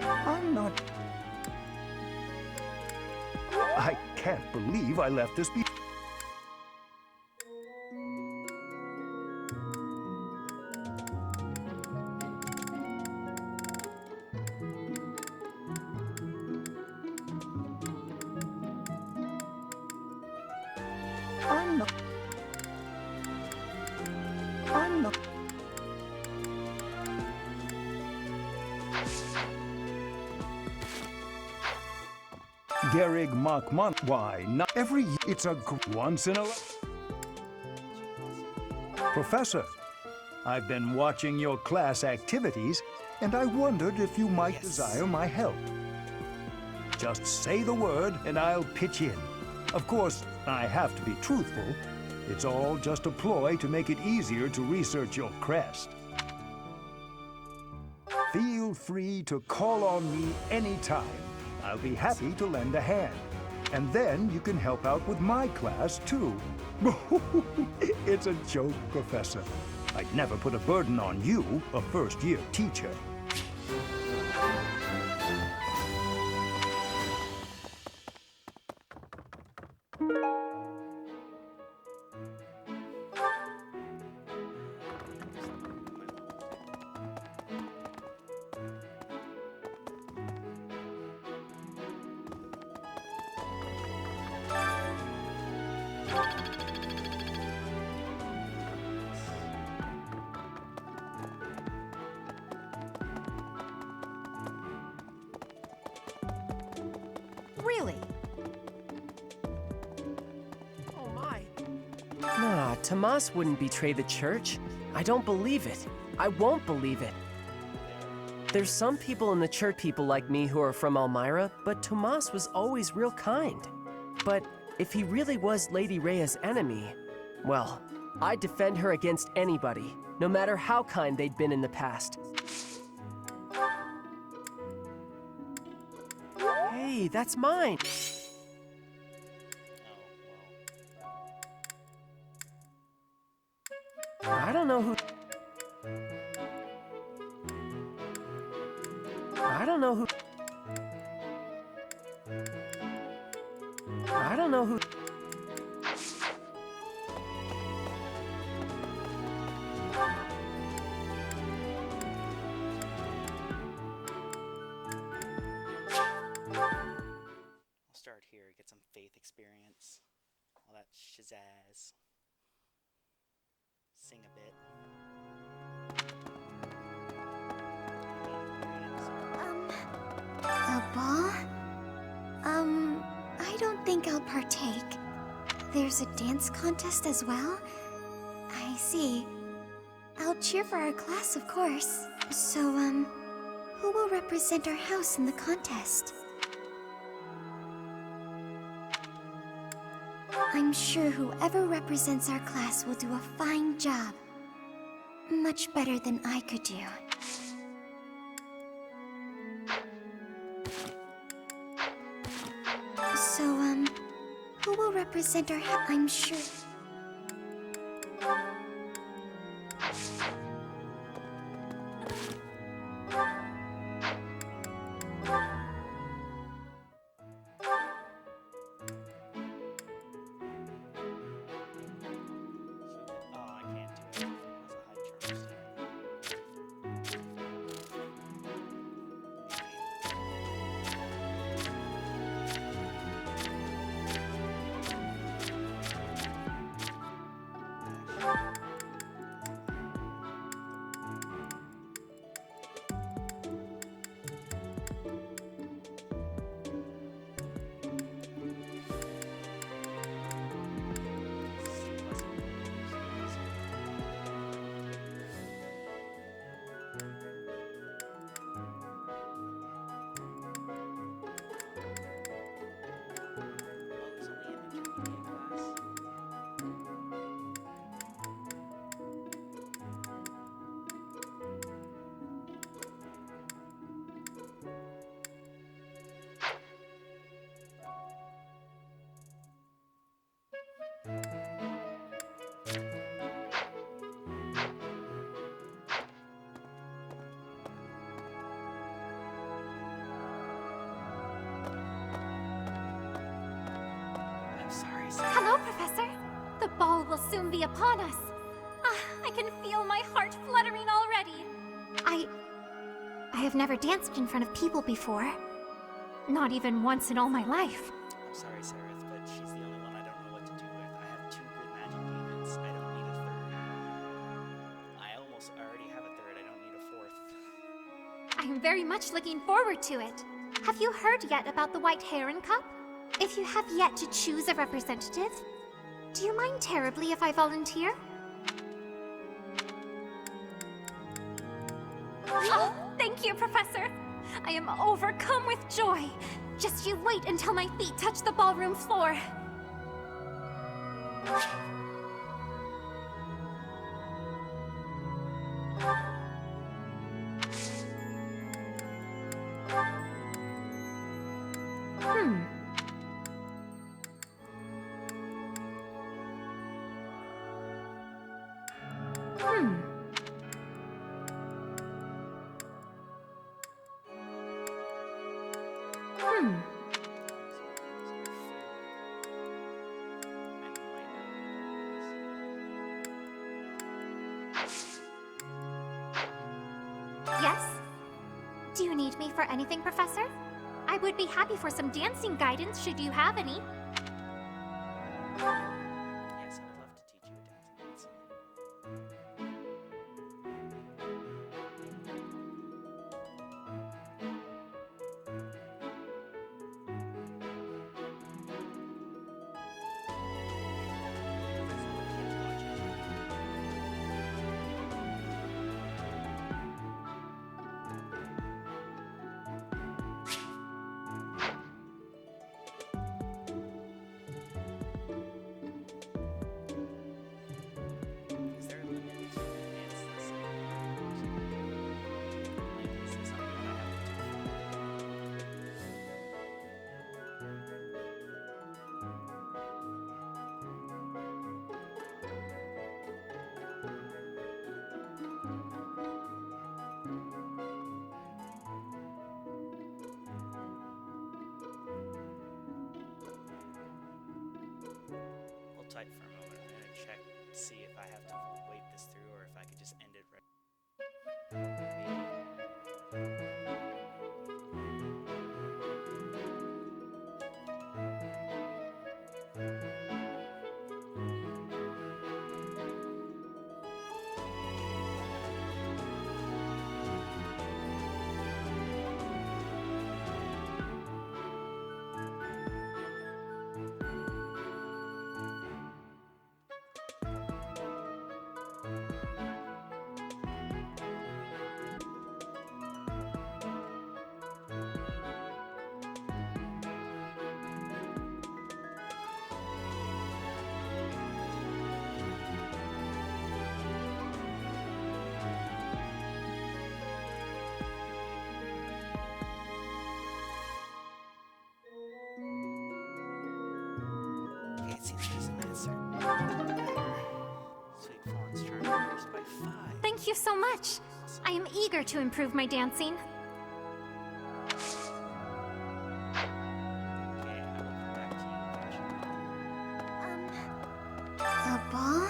I'm not... I can't believe I left this be... I'm not... I'm not... Gerig Mach Mon... Why, not every year. It's a once in a... Professor, I've been watching your class activities, and I wondered if you might desire my help. Just say the word, and I'll pitch in. Of course, I have to be truthful. It's all just a ploy to make it easier to research your crest. Feel free to call on me anytime. I'll be happy to lend a hand. And then you can help out with my class, too. It's a joke, Professor. I'd never put a burden on you, a first-year teacher. Really? Oh my. Nah, Tomas wouldn't betray the church. I don't believe it. I won't believe it. There's some people in the church people like me who are from Elmira, but Tomas was always real kind. But if he really was Lady Rhea's enemy, well, I'd defend her against anybody, no matter how kind they'd been in the past. Hey, that's mine! I don't know who... I don't know who... I don't know who... I'll start here, get some faith experience. All that shazazz. Sing a bit. A ball? I don't think I'll partake. There's a dance contest as well? I see. I'll cheer for our class, of course. So, who will represent our house in the contest? I'm sure whoever represents our class will do a fine job. Much better than I could do. So, who will represent our house? I'm sure... Hello, Professor. The ball will soon be upon us. I can feel my heart fluttering already. I have never danced in front of people before. Not even once in all my life. I'm sorry, Seraph, but she's the only one I don't know what to do with. I have 2 good magic units. I don't need a third. I almost already have a third. I don't need a 4th. I am very much looking forward to it. Have you heard yet about the White Heron Cup? If you have yet to choose a representative, do you mind terribly if I volunteer? Oh, thank you, Professor. I am overcome with joy. Just you wait until my feet touch the ballroom floor. Yes? Do you need me for anything, Professor? I would be happy for some dancing guidance should you have any. Yes, I would love to teach you a dancing lesson. tight for a moment. I'm gonna check to see if I have to wait this through or if I could just end it right. Okay, it seems there's an answer. Sweet Fawn's charm increased by 5. Thank you so much. I am eager to improve my dancing. Okay, I will come back to you eventually. The ball?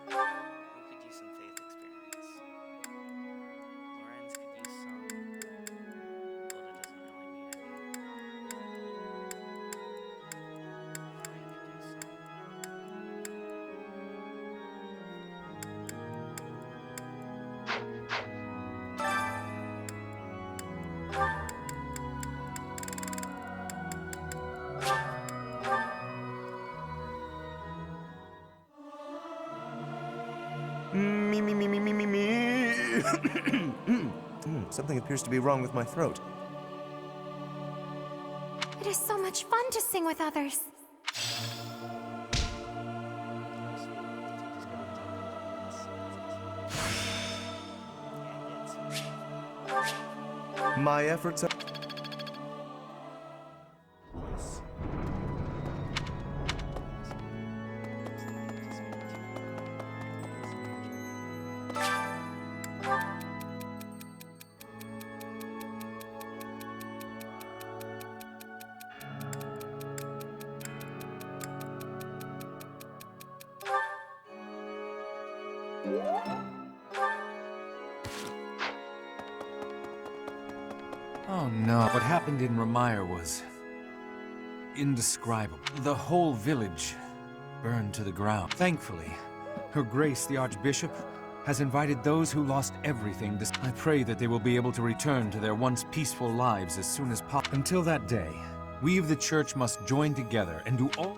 Who could use some faith experiments? Lorenz could use some. Hilda doesn't really need any. Flame could use some. Me. Something appears to be wrong with my throat. It is so much fun to sing with others. My efforts are... Oh no, what happened in Remire was indescribable. The whole village burned to the ground. Thankfully, Her Grace the Archbishop has invited those who lost everything to... I pray that they will be able to return to their once peaceful lives as soon as possible. Until that day, we of the Church must join together and do all...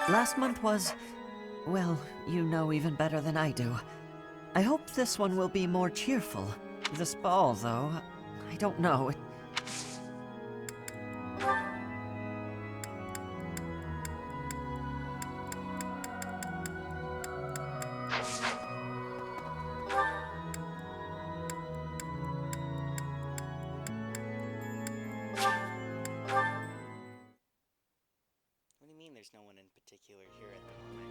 Last month was... well, you know even better than I do. I hope this one will be more cheerful. This ball, though, I don't know. What do you mean there's no one in particular here at the moment?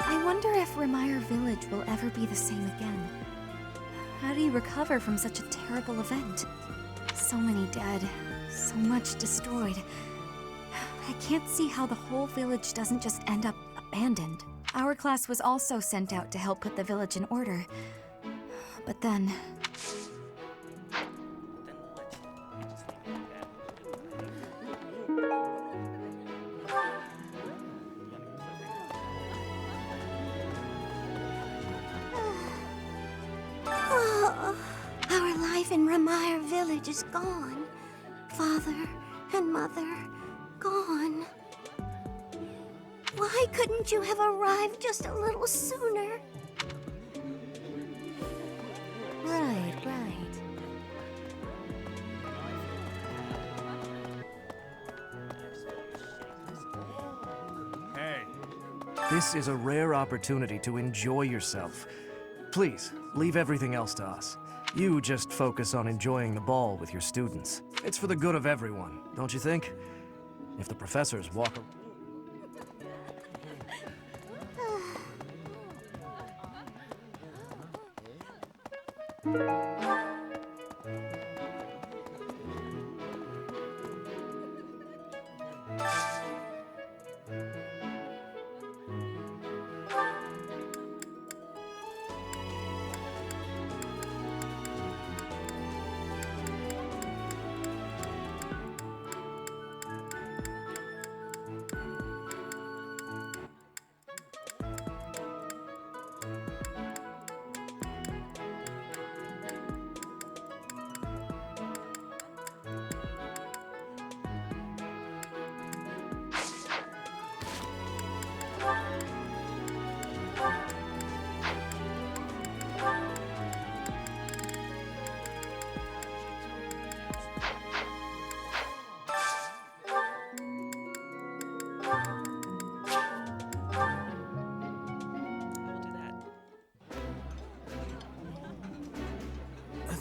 I wonder if Remire Village will ever be the same again. How do you recover from such a terrible event? So many dead, so much destroyed. I can't see how the whole village doesn't just end up abandoned. Our class was also sent out to help put the village in order. But then... life in Remire village is gone. Father and mother, gone. Why couldn't you have arrived just a little sooner? Right, right. Hey. This is a rare opportunity to enjoy yourself. Please, leave everything else to us. You just focus on enjoying the ball with your students. It's for the good of everyone, don't you think? If the professors walk around...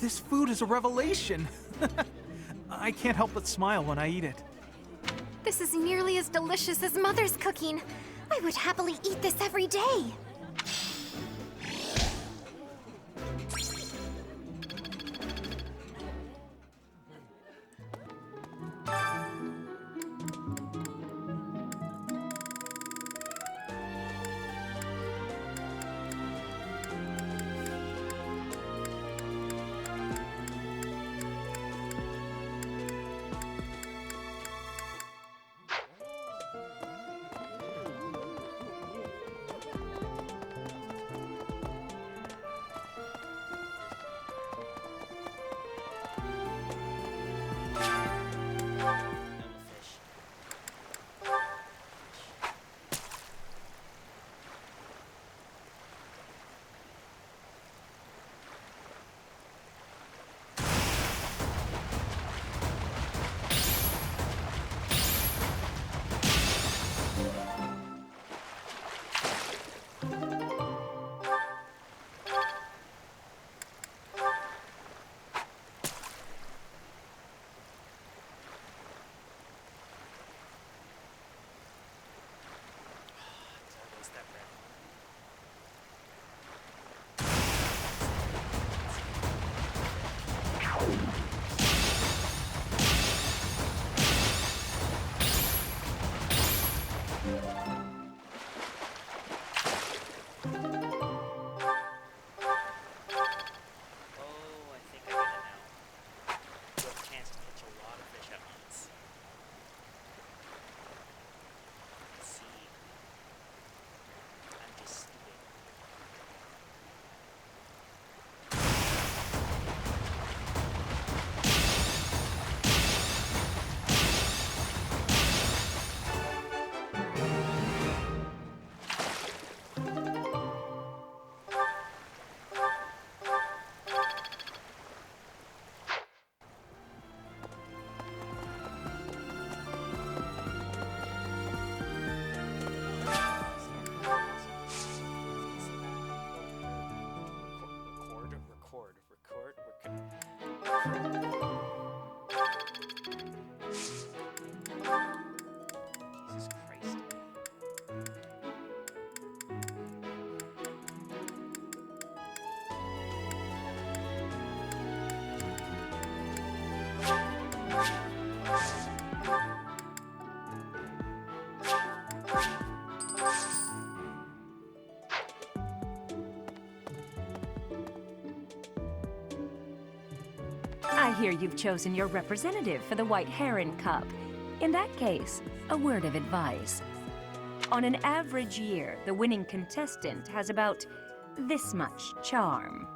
This food is a revelation. I can't help but smile when I eat it. This is nearly as delicious as Mother's cooking. I would happily eat this every day. I hear you've chosen your representative for the White Heron Cup. In that case, a word of advice. On an average year, the winning contestant has about this much charm.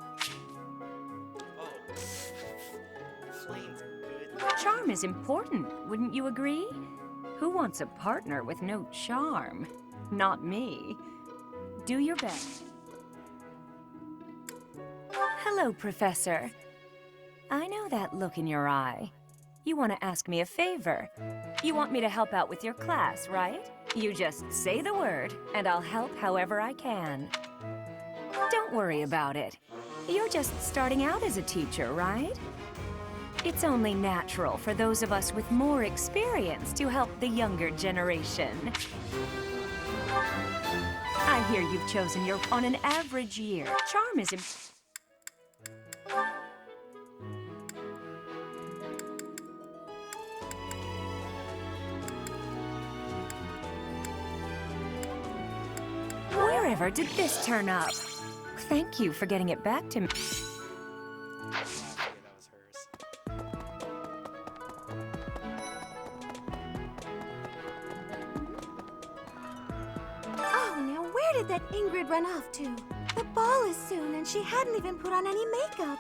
Charm is important, wouldn't you agree? Who wants a partner with no charm? Not me. Do your best. Hello, Professor. I know that look in your eye. You want to ask me a favor. You want me to help out with your class, right? You just say the word, and I'll help however I can. Don't worry about it. You're just starting out as a teacher, right? It's only natural for those of us with more experience to help the younger generation. I hear you've chosen your... On an average year, charm is... Wherever did this turn up? Thank you for getting it back to me. Oh, now where did that Ingrid run off to? The ball is soon, and she hadn't even put on any makeup.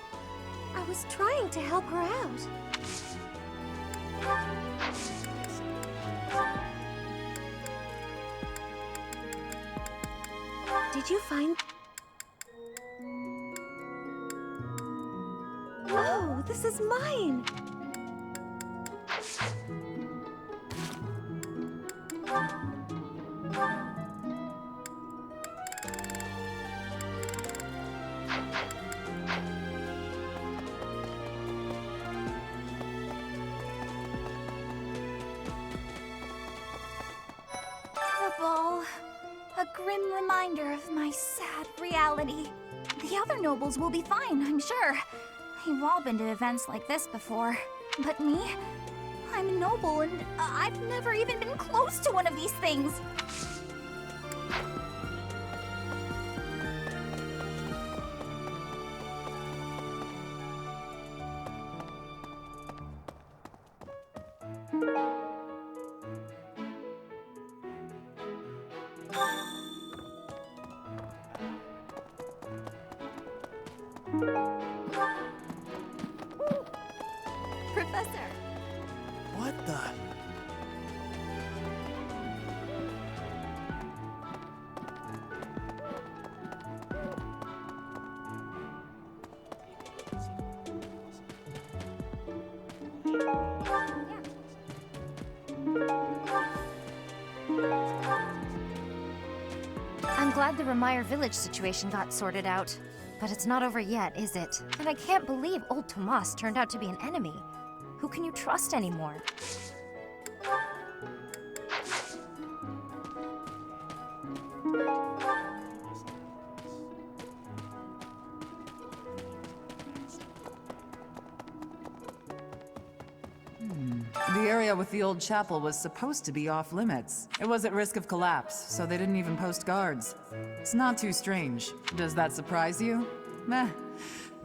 I was trying to help her out. Did you find... Whoa, this is mine! The ball. A grim reminder of my sad reality. The other nobles will be fine, I'm sure. They've all been to events like this before. But me? I'm a noble and I've never even been close to one of these things. Professor! What the? I'm glad the Remire village situation got sorted out. But it's not over yet, is it? And I can't believe old Tomas turned out to be an enemy. Who can you trust anymore? The area with the old chapel was supposed to be off limits. It was at risk of collapse, so they didn't even post guards. It's not too strange. Does that surprise you? Meh.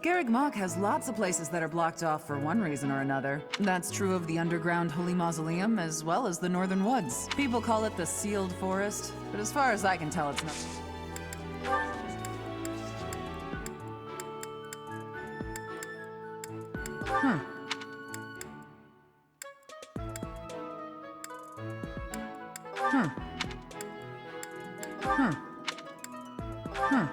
Garreg Mach has lots of places that are blocked off for one reason or another. That's true of the underground Holy Mausoleum as well as the Northern Woods. People call it the Sealed Forest, but as far as I can tell, it's not. Hmm. Hmm. Hmm. Hmm.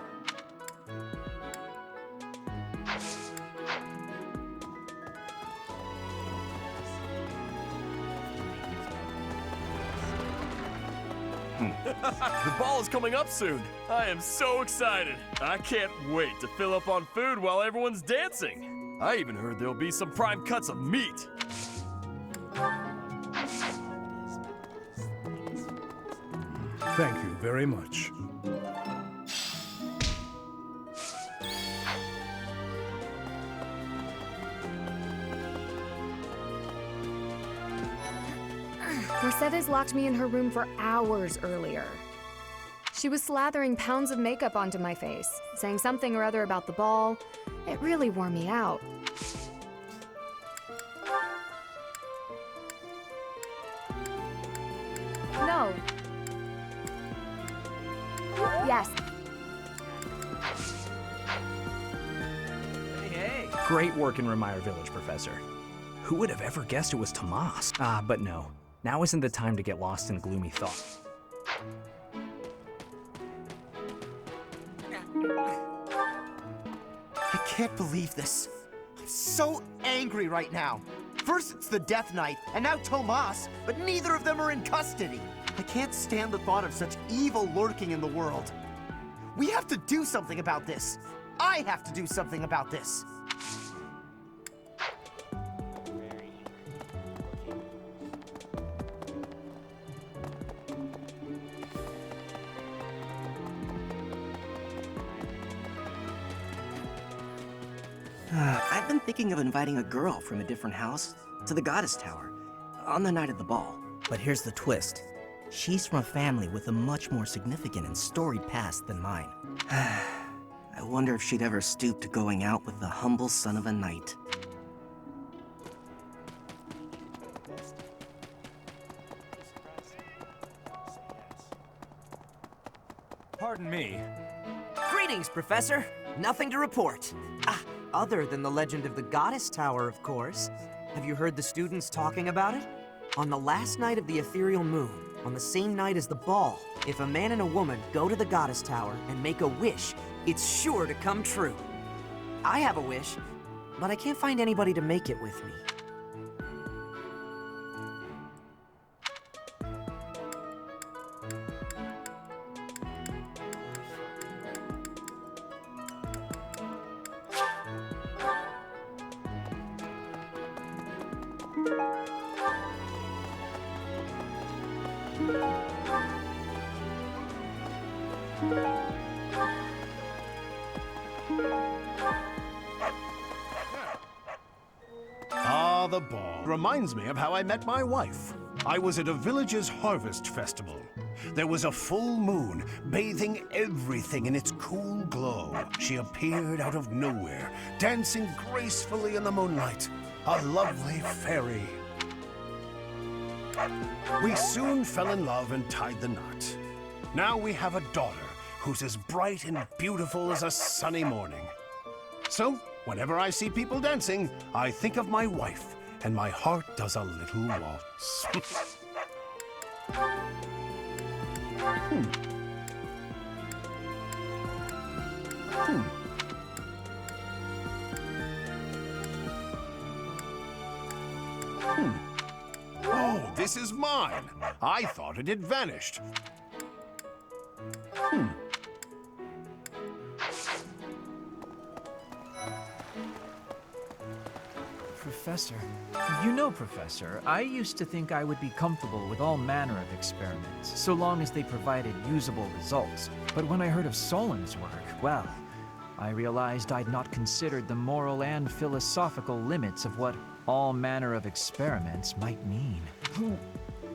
The ball is coming up soon. I am so excited. I can't wait to fill up on food while everyone's dancing. I even heard there'll be some prime cuts of meat. Thank you very much. Mercedes locked me in her room for hours earlier. She was slathering pounds of makeup onto my face, saying something or other about the ball. It really wore me out. No. Yes. Great work in Remire Village, Professor. Who would have ever guessed it was Tomas? Ah, but no. Now isn't the time to get lost in gloomy thought. I can't believe this. I'm so angry right now. First it's the Death Knight, and now Tomas, but neither of them are in custody. I can't stand the thought of such evil lurking in the world. We have to do something about this. I have to do something about this. I've been thinking of inviting a girl from a different house to the Goddess Tower on the night of the ball. But here's the twist. She's from a family with a much more significant and storied past than mine. I wonder if she'd ever stoop to going out with the humble son of a knight. Pardon me. Greetings, Professor. Nothing to report. Other than the legend of the Goddess Tower, of course. Have you heard the students talking about it? On the last night of the ethereal moon, on the same night as the ball, if a man and a woman go to the Goddess Tower and make a wish, it's sure to come true. I have a wish, but I can't find anybody to make it with me. Ah, the ball. Reminds me of how I met my wife. I was at a village's harvest festival. There was a full moon, bathing everything in its cool glow. She appeared out of nowhere, dancing gracefully in the moonlight. A lovely fairy. We soon fell in love and tied the knot. Now we have a daughter who's as bright and beautiful as a sunny morning. So, whenever I see people dancing, I think of my wife, and my heart does a little waltz. Oh, this is mine. I thought it had vanished. Professor. Professor, I used to think I would be comfortable with all manner of experiments, so long as they provided usable results. But when I heard of Solon's work, well, I realized I'd not considered the moral and philosophical limits of what all manner of experiments might mean.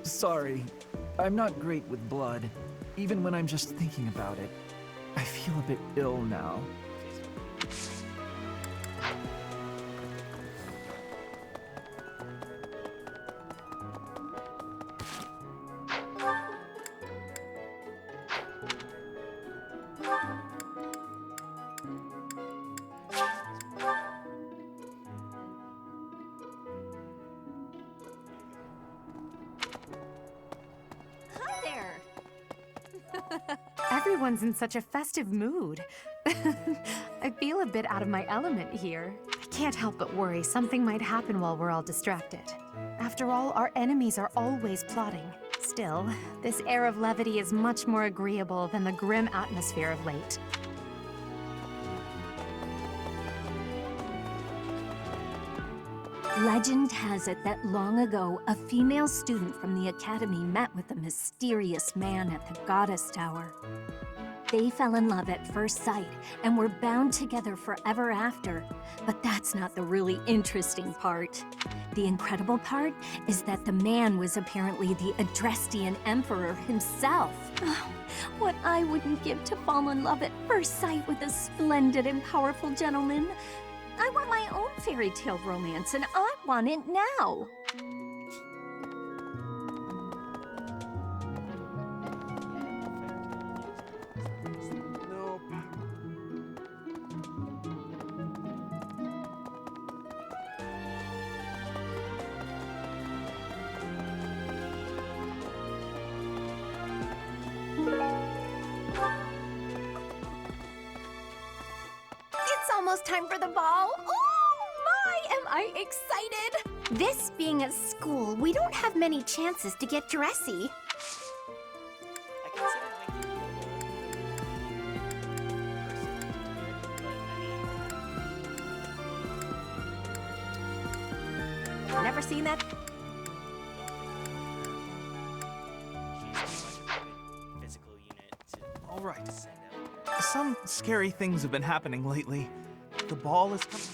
Sorry, I'm not great with blood. Even when I'm just thinking about it, I feel a bit ill now. Everyone's in such a festive mood. I feel a bit out of my element here. I can't help but worry something might happen while we're all distracted. After all, our enemies are always plotting. Still, this air of levity is much more agreeable than the grim atmosphere of late. Legend has it that long ago, a female student from the academy met with a mysterious man at the Goddess Tower. They fell in love at first sight and were bound together forever after. But that's not the really interesting part. The incredible part is that the man was apparently the Adrestian Emperor himself. Oh, what I wouldn't give to fall in love at first sight with a splendid and powerful gentleman. I want my own fairy tale romance, and I want it now. almost time for the ball. Oh my, am I excited! This being a school, we don't have many chances to get dressy. I consider Never seen that? physical unit to All right. send out. Some scary things have been happening lately. The ball is coming.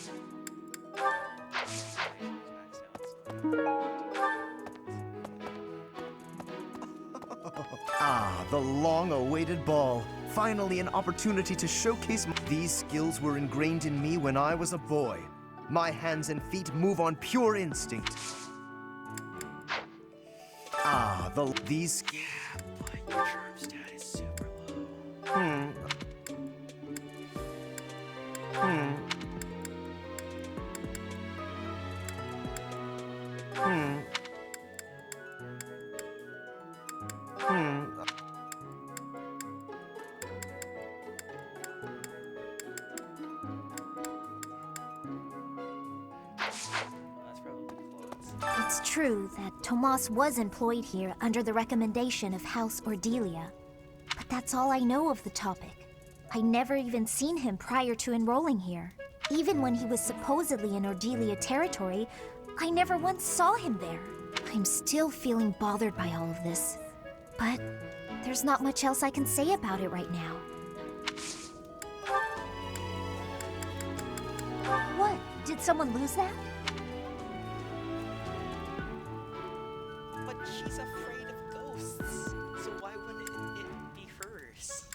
Ah, the long-awaited ball. Finally an opportunity to showcase these skills were ingrained in me when I was a boy. My hands and feet move on pure instinct. Ah, these... Yeah, but your charm stat is super low. It's true that Tomas was employed here under the recommendation of House Ordelia. But that's all I know of the topic. I never even seen him prior to enrolling here. Even when he was supposedly in Ordelia territory, I never once saw him there. I'm still feeling bothered by all of this. But there's not much else I can say about it right now. What? Did someone lose that? But she's afraid of ghosts, so why wouldn't it be hers?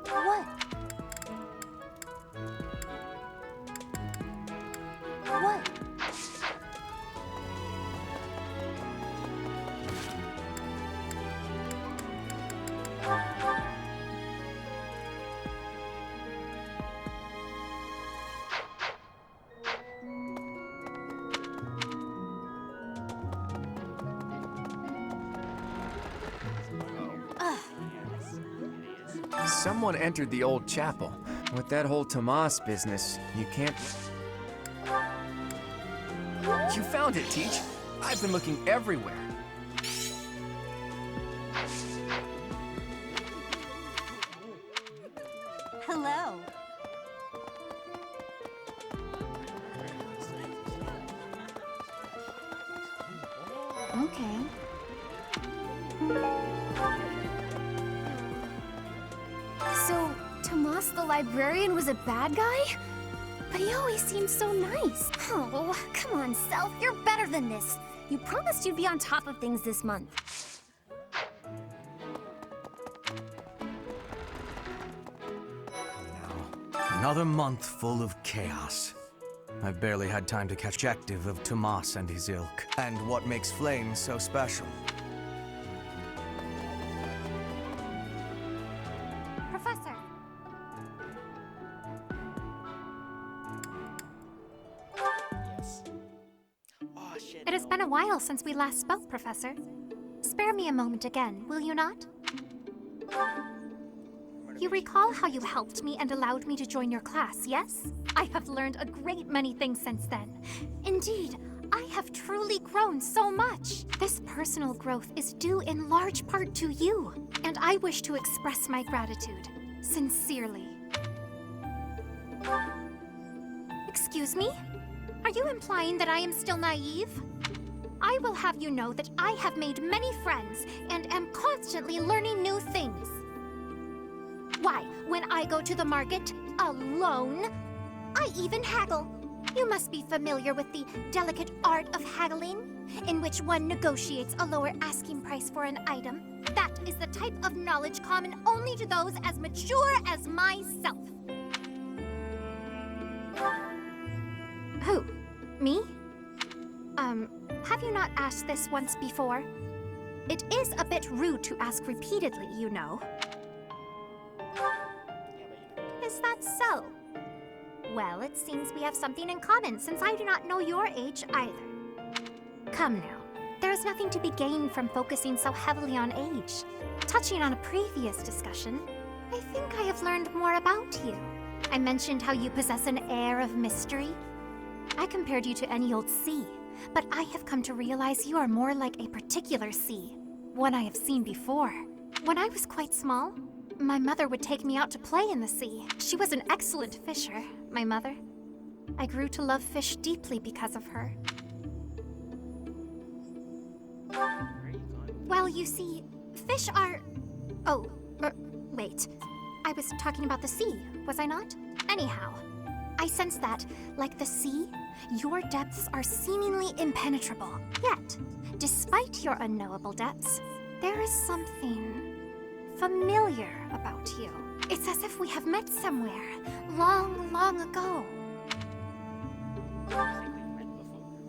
What? What? Someone entered the old chapel. With that whole Tomas business, you can't... You found it, Teach. I've been looking everywhere. Hello. Okay. So, Tomas the librarian was a bad guy? But he always seemed so nice. Oh, come on, Self. You're better than this. You promised you'd be on top of things this month. Another month full of chaos. I've barely had time to catch objective of Tomas and his ilk. And what makes Flame so special. Professor. Yes. Oh shit. It has been a while since we last spoke, Professor. Spare me a moment again, will you not? You recall how you helped me and allowed me to join your class, yes? I have learned a great many things since then. Indeed, I have truly grown so much. This personal growth is due in large part to you, and I wish to express my gratitude, sincerely. Excuse me? Are you implying that I am still naive? I will have you know that I have made many friends and am constantly learning new things. Why, when I go to the market, alone, I even haggle. You must be familiar with the delicate art of haggling, in which one negotiates a lower asking price for an item. That is the type of knowledge common only to those as mature as myself. Who? Me? Have you not asked this once before? It is a bit rude to ask repeatedly, you know. Is that so? Well, it seems we have something in common since I do not know your age either. Come now, there There is nothing to be gained from focusing so heavily on age. Touching on a previous discussion, I think I have learned more about you. I mentioned how you possess an air of mystery. I compared you to any old sea, but I have come to realize you are more like a particular sea, one I have seen before. When I was quite small, my mother would take me out to play in the sea. She was an excellent fisher, my mother. I grew to love fish deeply because of her. Well, you see, fish are... Oh, wait. I was talking about the sea, was I not? Anyhow, I sense that, like the sea, your depths are seemingly impenetrable. Yet, despite your unknowable depths, there is something familiar about you. It's as if we have met somewhere, long, long ago.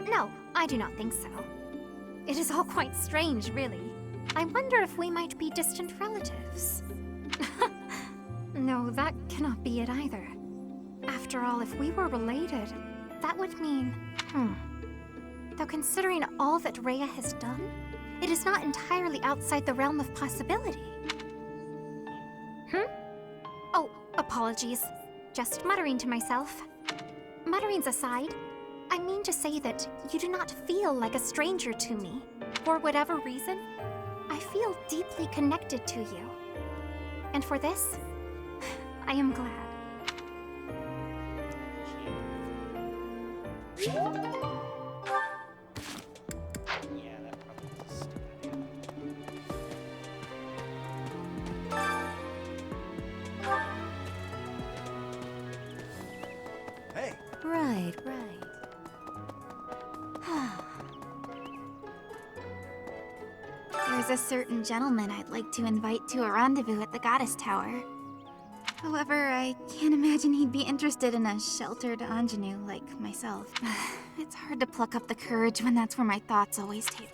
No, I do not think so. It is all quite strange, really. I wonder if we might be distant relatives. No, that cannot be it either. After all, if we were related, that would mean... Though considering all that Rhea has done, it is not entirely outside the realm of possibility. Oh, apologies. Just muttering to myself. Mutterings aside, I mean to say that you do not feel like a stranger to me. For whatever reason, I feel deeply connected to you. And for this, I am glad. Yeah, that probably was a stupid idea. Hey! Right. There's a certain gentleman I'd like to invite to a rendezvous at the Goddess Tower. However, I can't imagine he'd be interested in a sheltered ingenue like myself. It's hard to pluck up the courage when that's where my thoughts always take.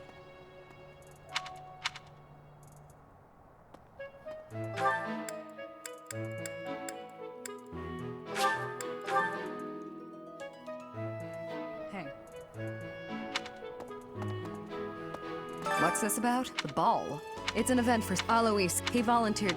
Hey. What's this about? The ball. It's an event for Alois. He volunteered.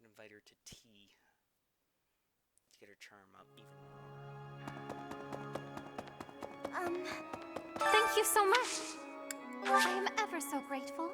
Invite her to tea to get her charm up even more. Thank you so much. I am ever so grateful.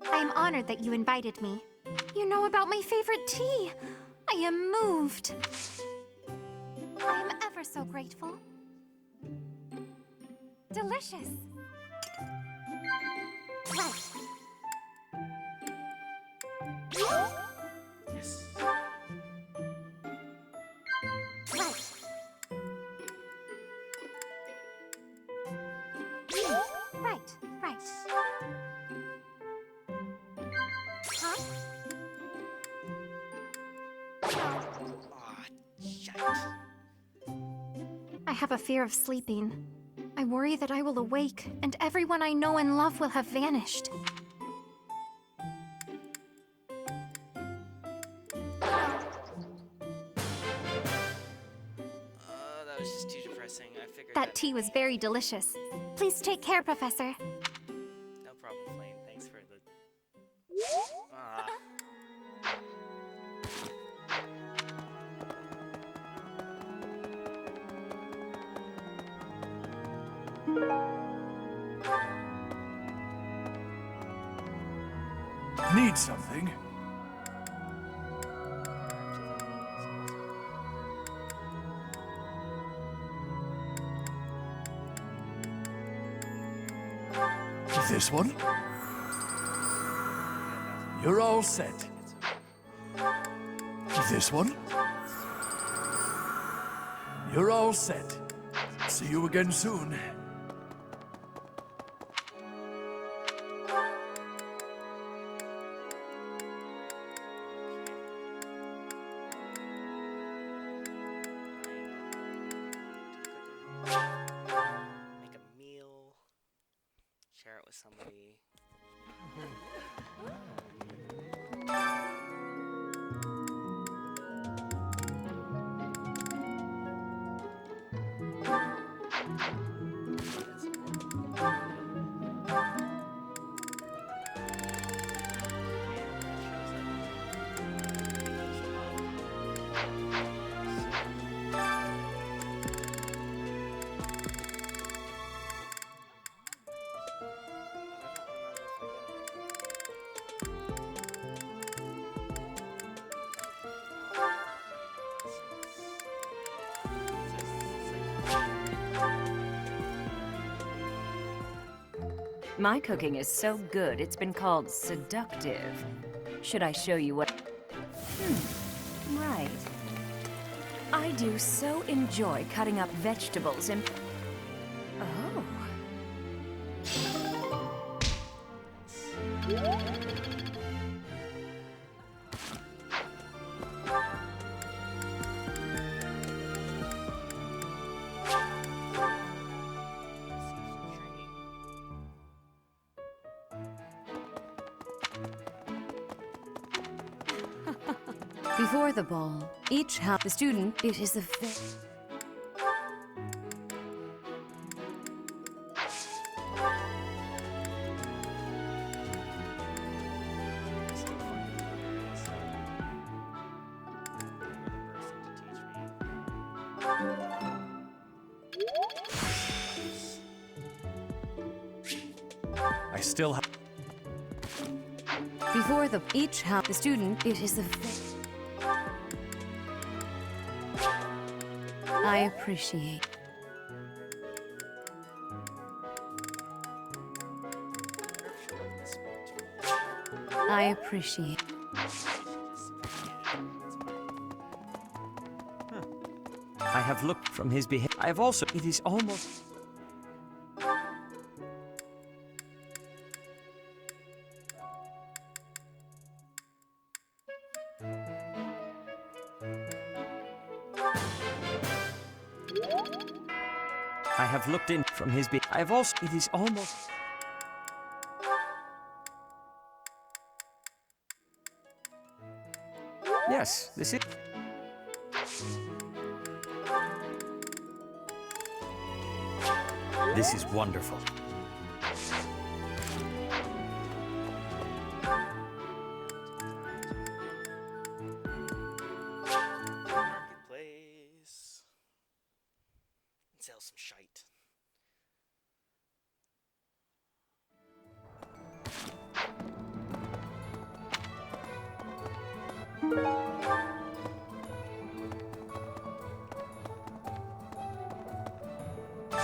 I am honored that you invited me. You know about my favorite tea. I am moved. I am ever so grateful. Delicious. Right. Yes. Right. Right. Huh? Aw, shite. I have a fear of sleeping. I worry that I will awake, and everyone I know and love will have vanished. That was just too depressing. I figured That tea was very delicious. Please take care, Professor. No problem, Flame. Thanks for the... Need something? This one? You're all set. This one? You're all set. See you again soon. Make a meal, share it with somebody. My cooking is so good, it's been called seductive. Should I show you what? Right. I do so enjoy cutting up vegetables and... Oh. Before the ball, each house the student, it is a I still have... Before the each house the student, it is a I appreciate. I appreciate. I have looked from his behavior. I have also. It is almost. I have looked in from his behavior. I have also. It is almost. Yes, this is. This is wonderful. Marketplace. Sell some shite.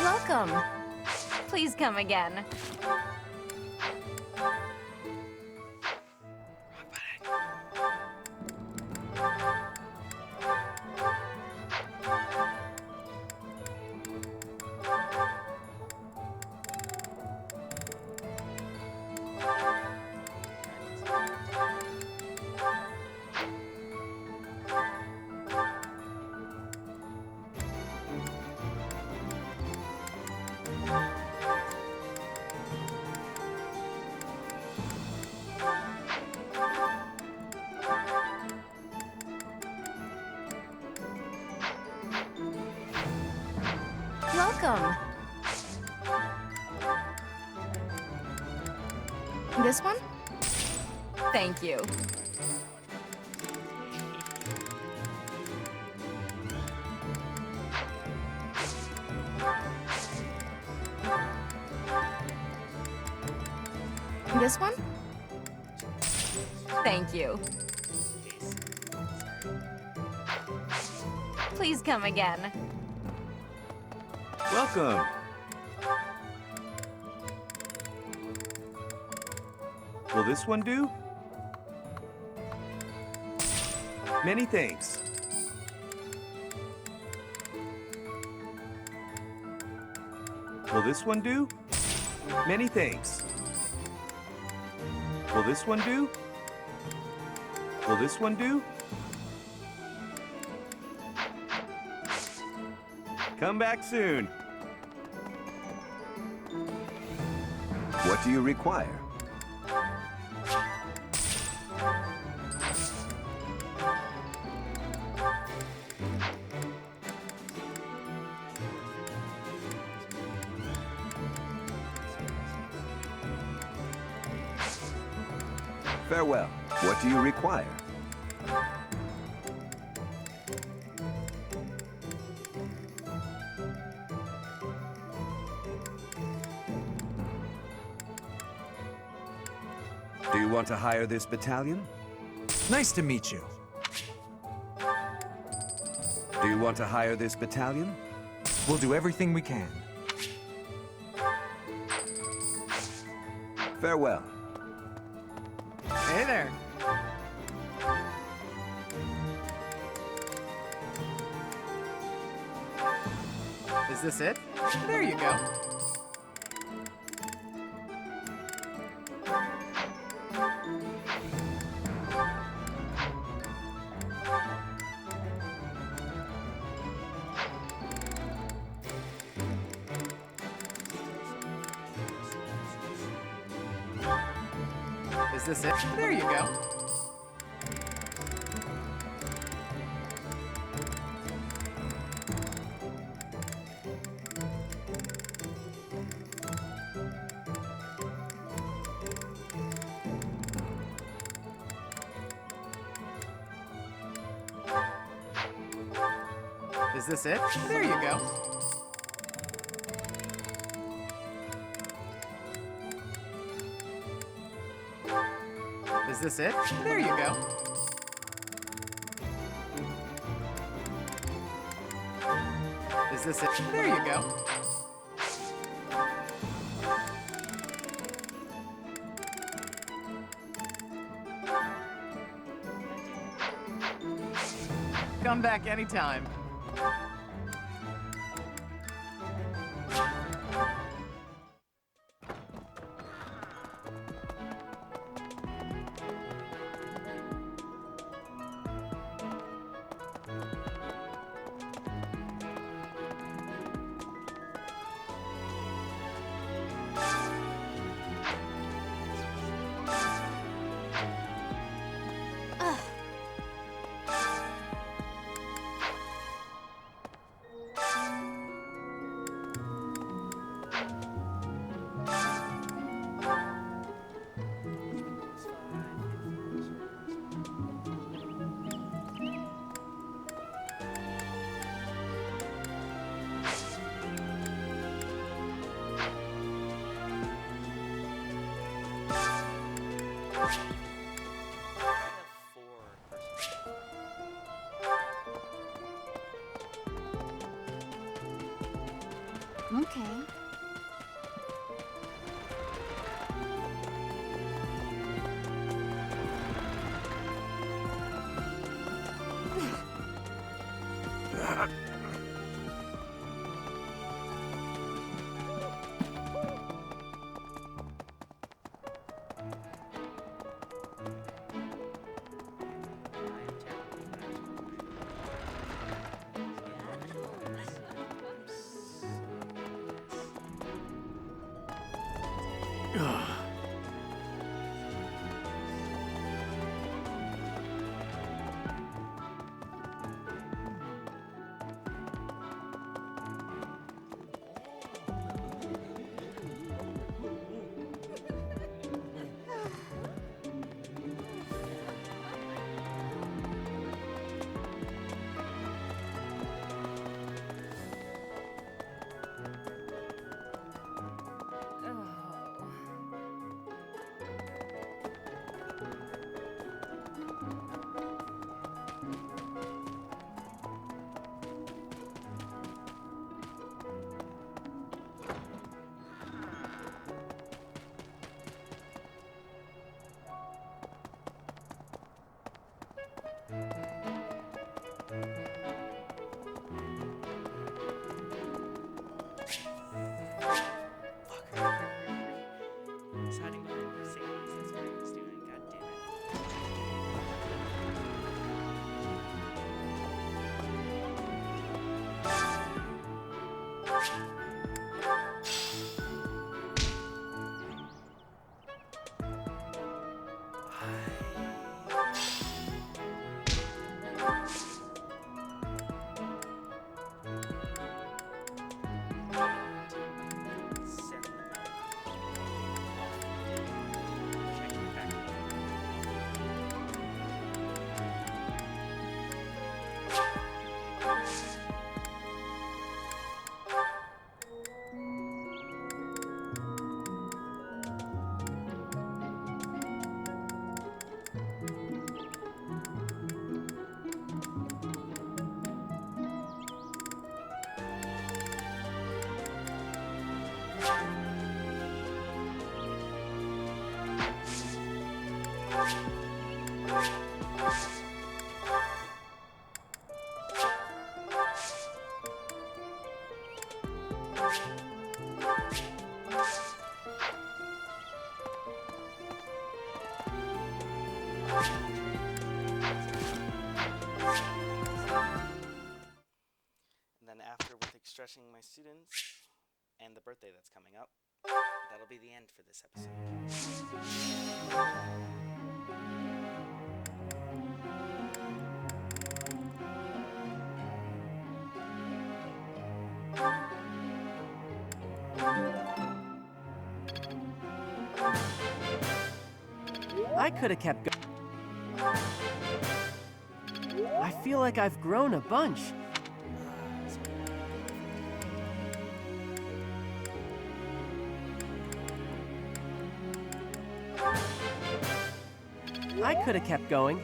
Welcome. Please come again. Welcome. This one? Thank you. This one? Thank you. Please come again. Welcome. Will this one do? Many thanks. Will this one do? Many thanks. Will this one do? Will this one do? Come back soon. What do you require? Farewell. What do you require? Do you want to hire this battalion? Nice to meet you. Do you want to hire this battalion? We'll do everything we can. Farewell. Hey there. Is this it? There you go. Is this it? There you go. Is this it? There you go. Is this it? There you go. Is this it? There you go. Come back anytime. Okay. He's hiding behind Mercedes. That's what he's doing. God damn it. Send them out. Check your factory. And then after with expressing my students and the birthday that's coming up, that'll be the end for this I could have kept going. I feel like I've grown a bunch. I could have kept going.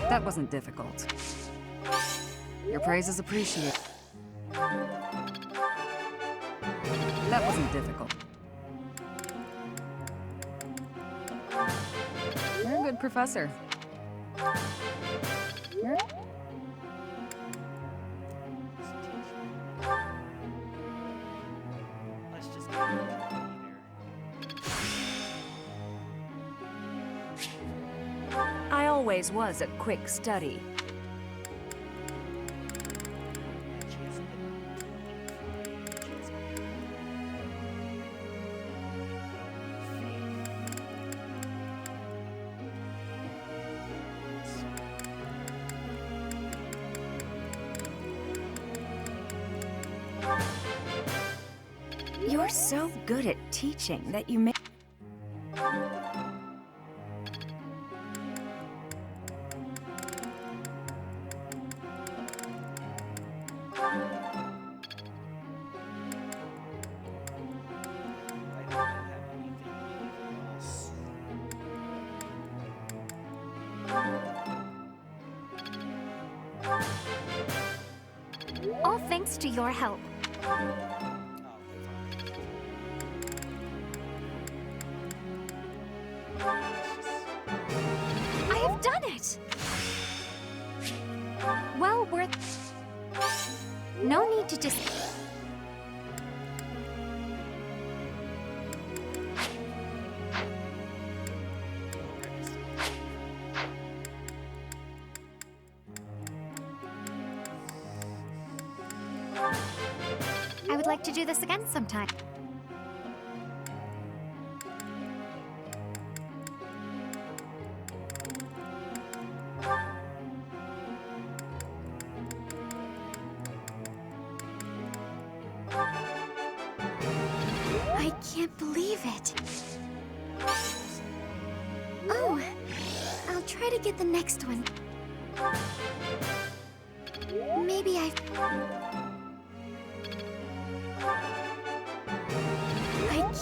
That wasn't difficult. Your praise is appreciated. That wasn't difficult. You're a good professor. You're... Let's just get I always was a quick study. You're so good at teaching that you make... All thanks to your help. I have done it! Well worth... No need to just... I would like to do this again sometime. I can't believe it. Oh, I'll try to get the next one. Maybe I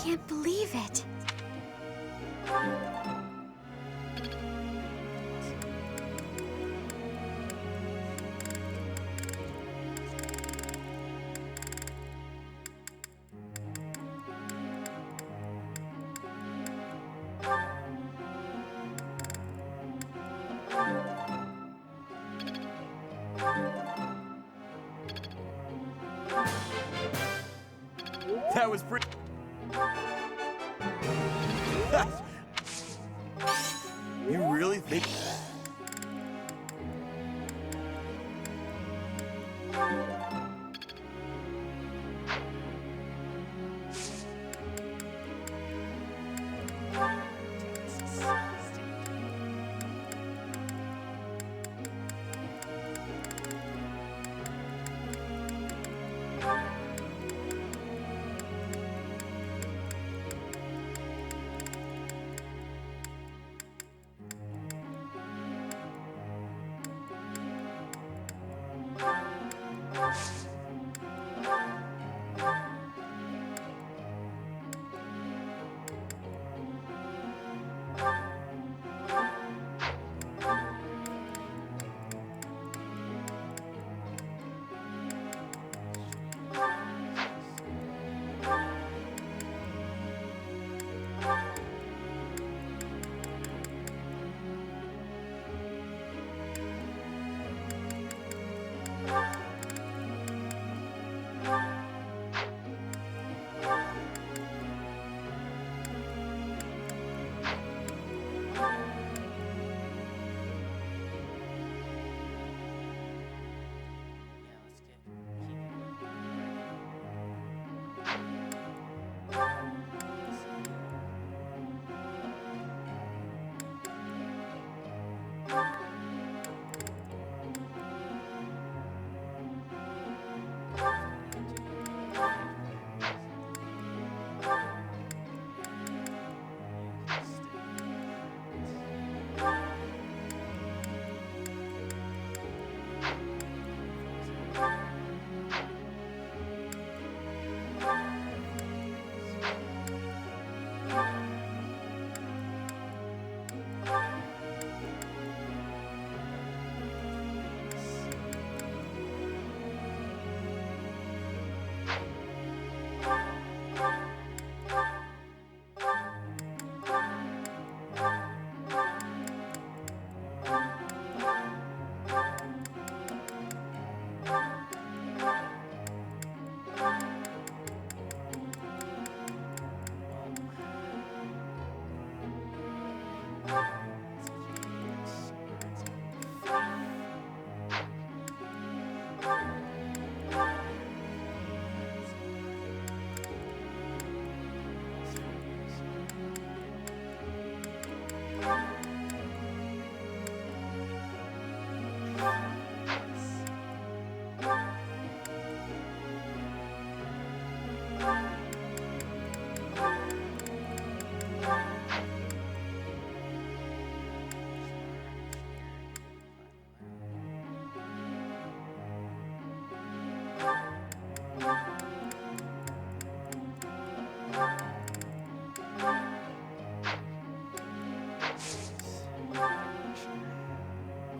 can't believe it. That was pretty. You really think?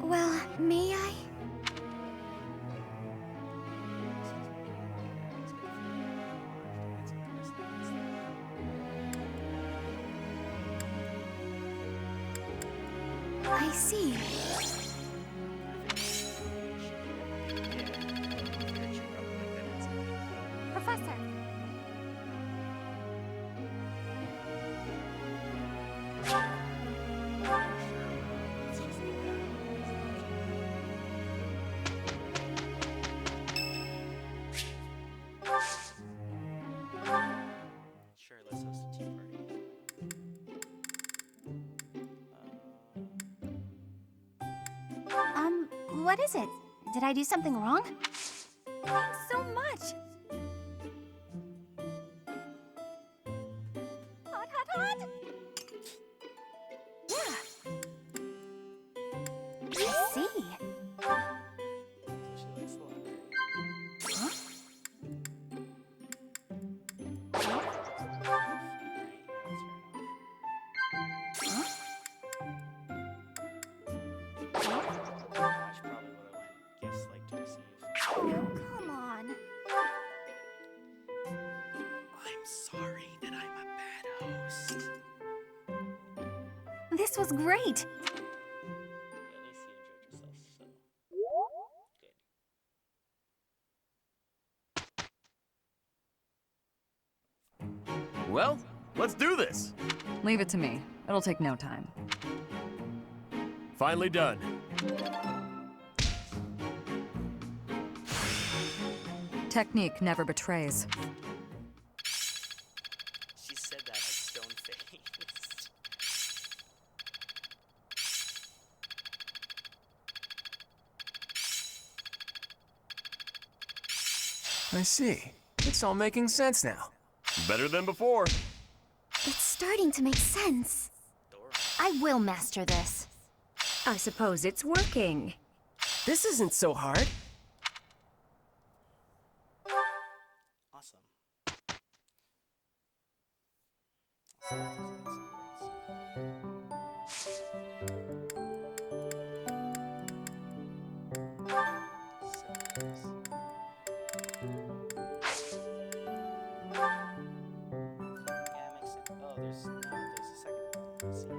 Well, may I? I see. Professor. Sure, let's host a tea party. What is it? Did I do something wrong? Thanks so much! Hot, hot, hot! Yeah. I see. She likes the library. Huh? Watch probably would have went gifts like to receive. Come on. I'm sorry that I'm a bad host. This was great! At least you enjoyed yourself, so good. Well, let's do this. Leave it to me. It'll take no time. Finally done. Technique never betrays. She said that like stone-faced. I see. It's all making sense now. Better than before. It's starting to make sense. I will master this. I suppose it's working. This isn't so hard. Awesome. Let's see if there's any yeah, makes sense. Oh, there's a second one. Let's see.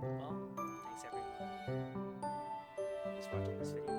Well, thanks everyone who's watching this video.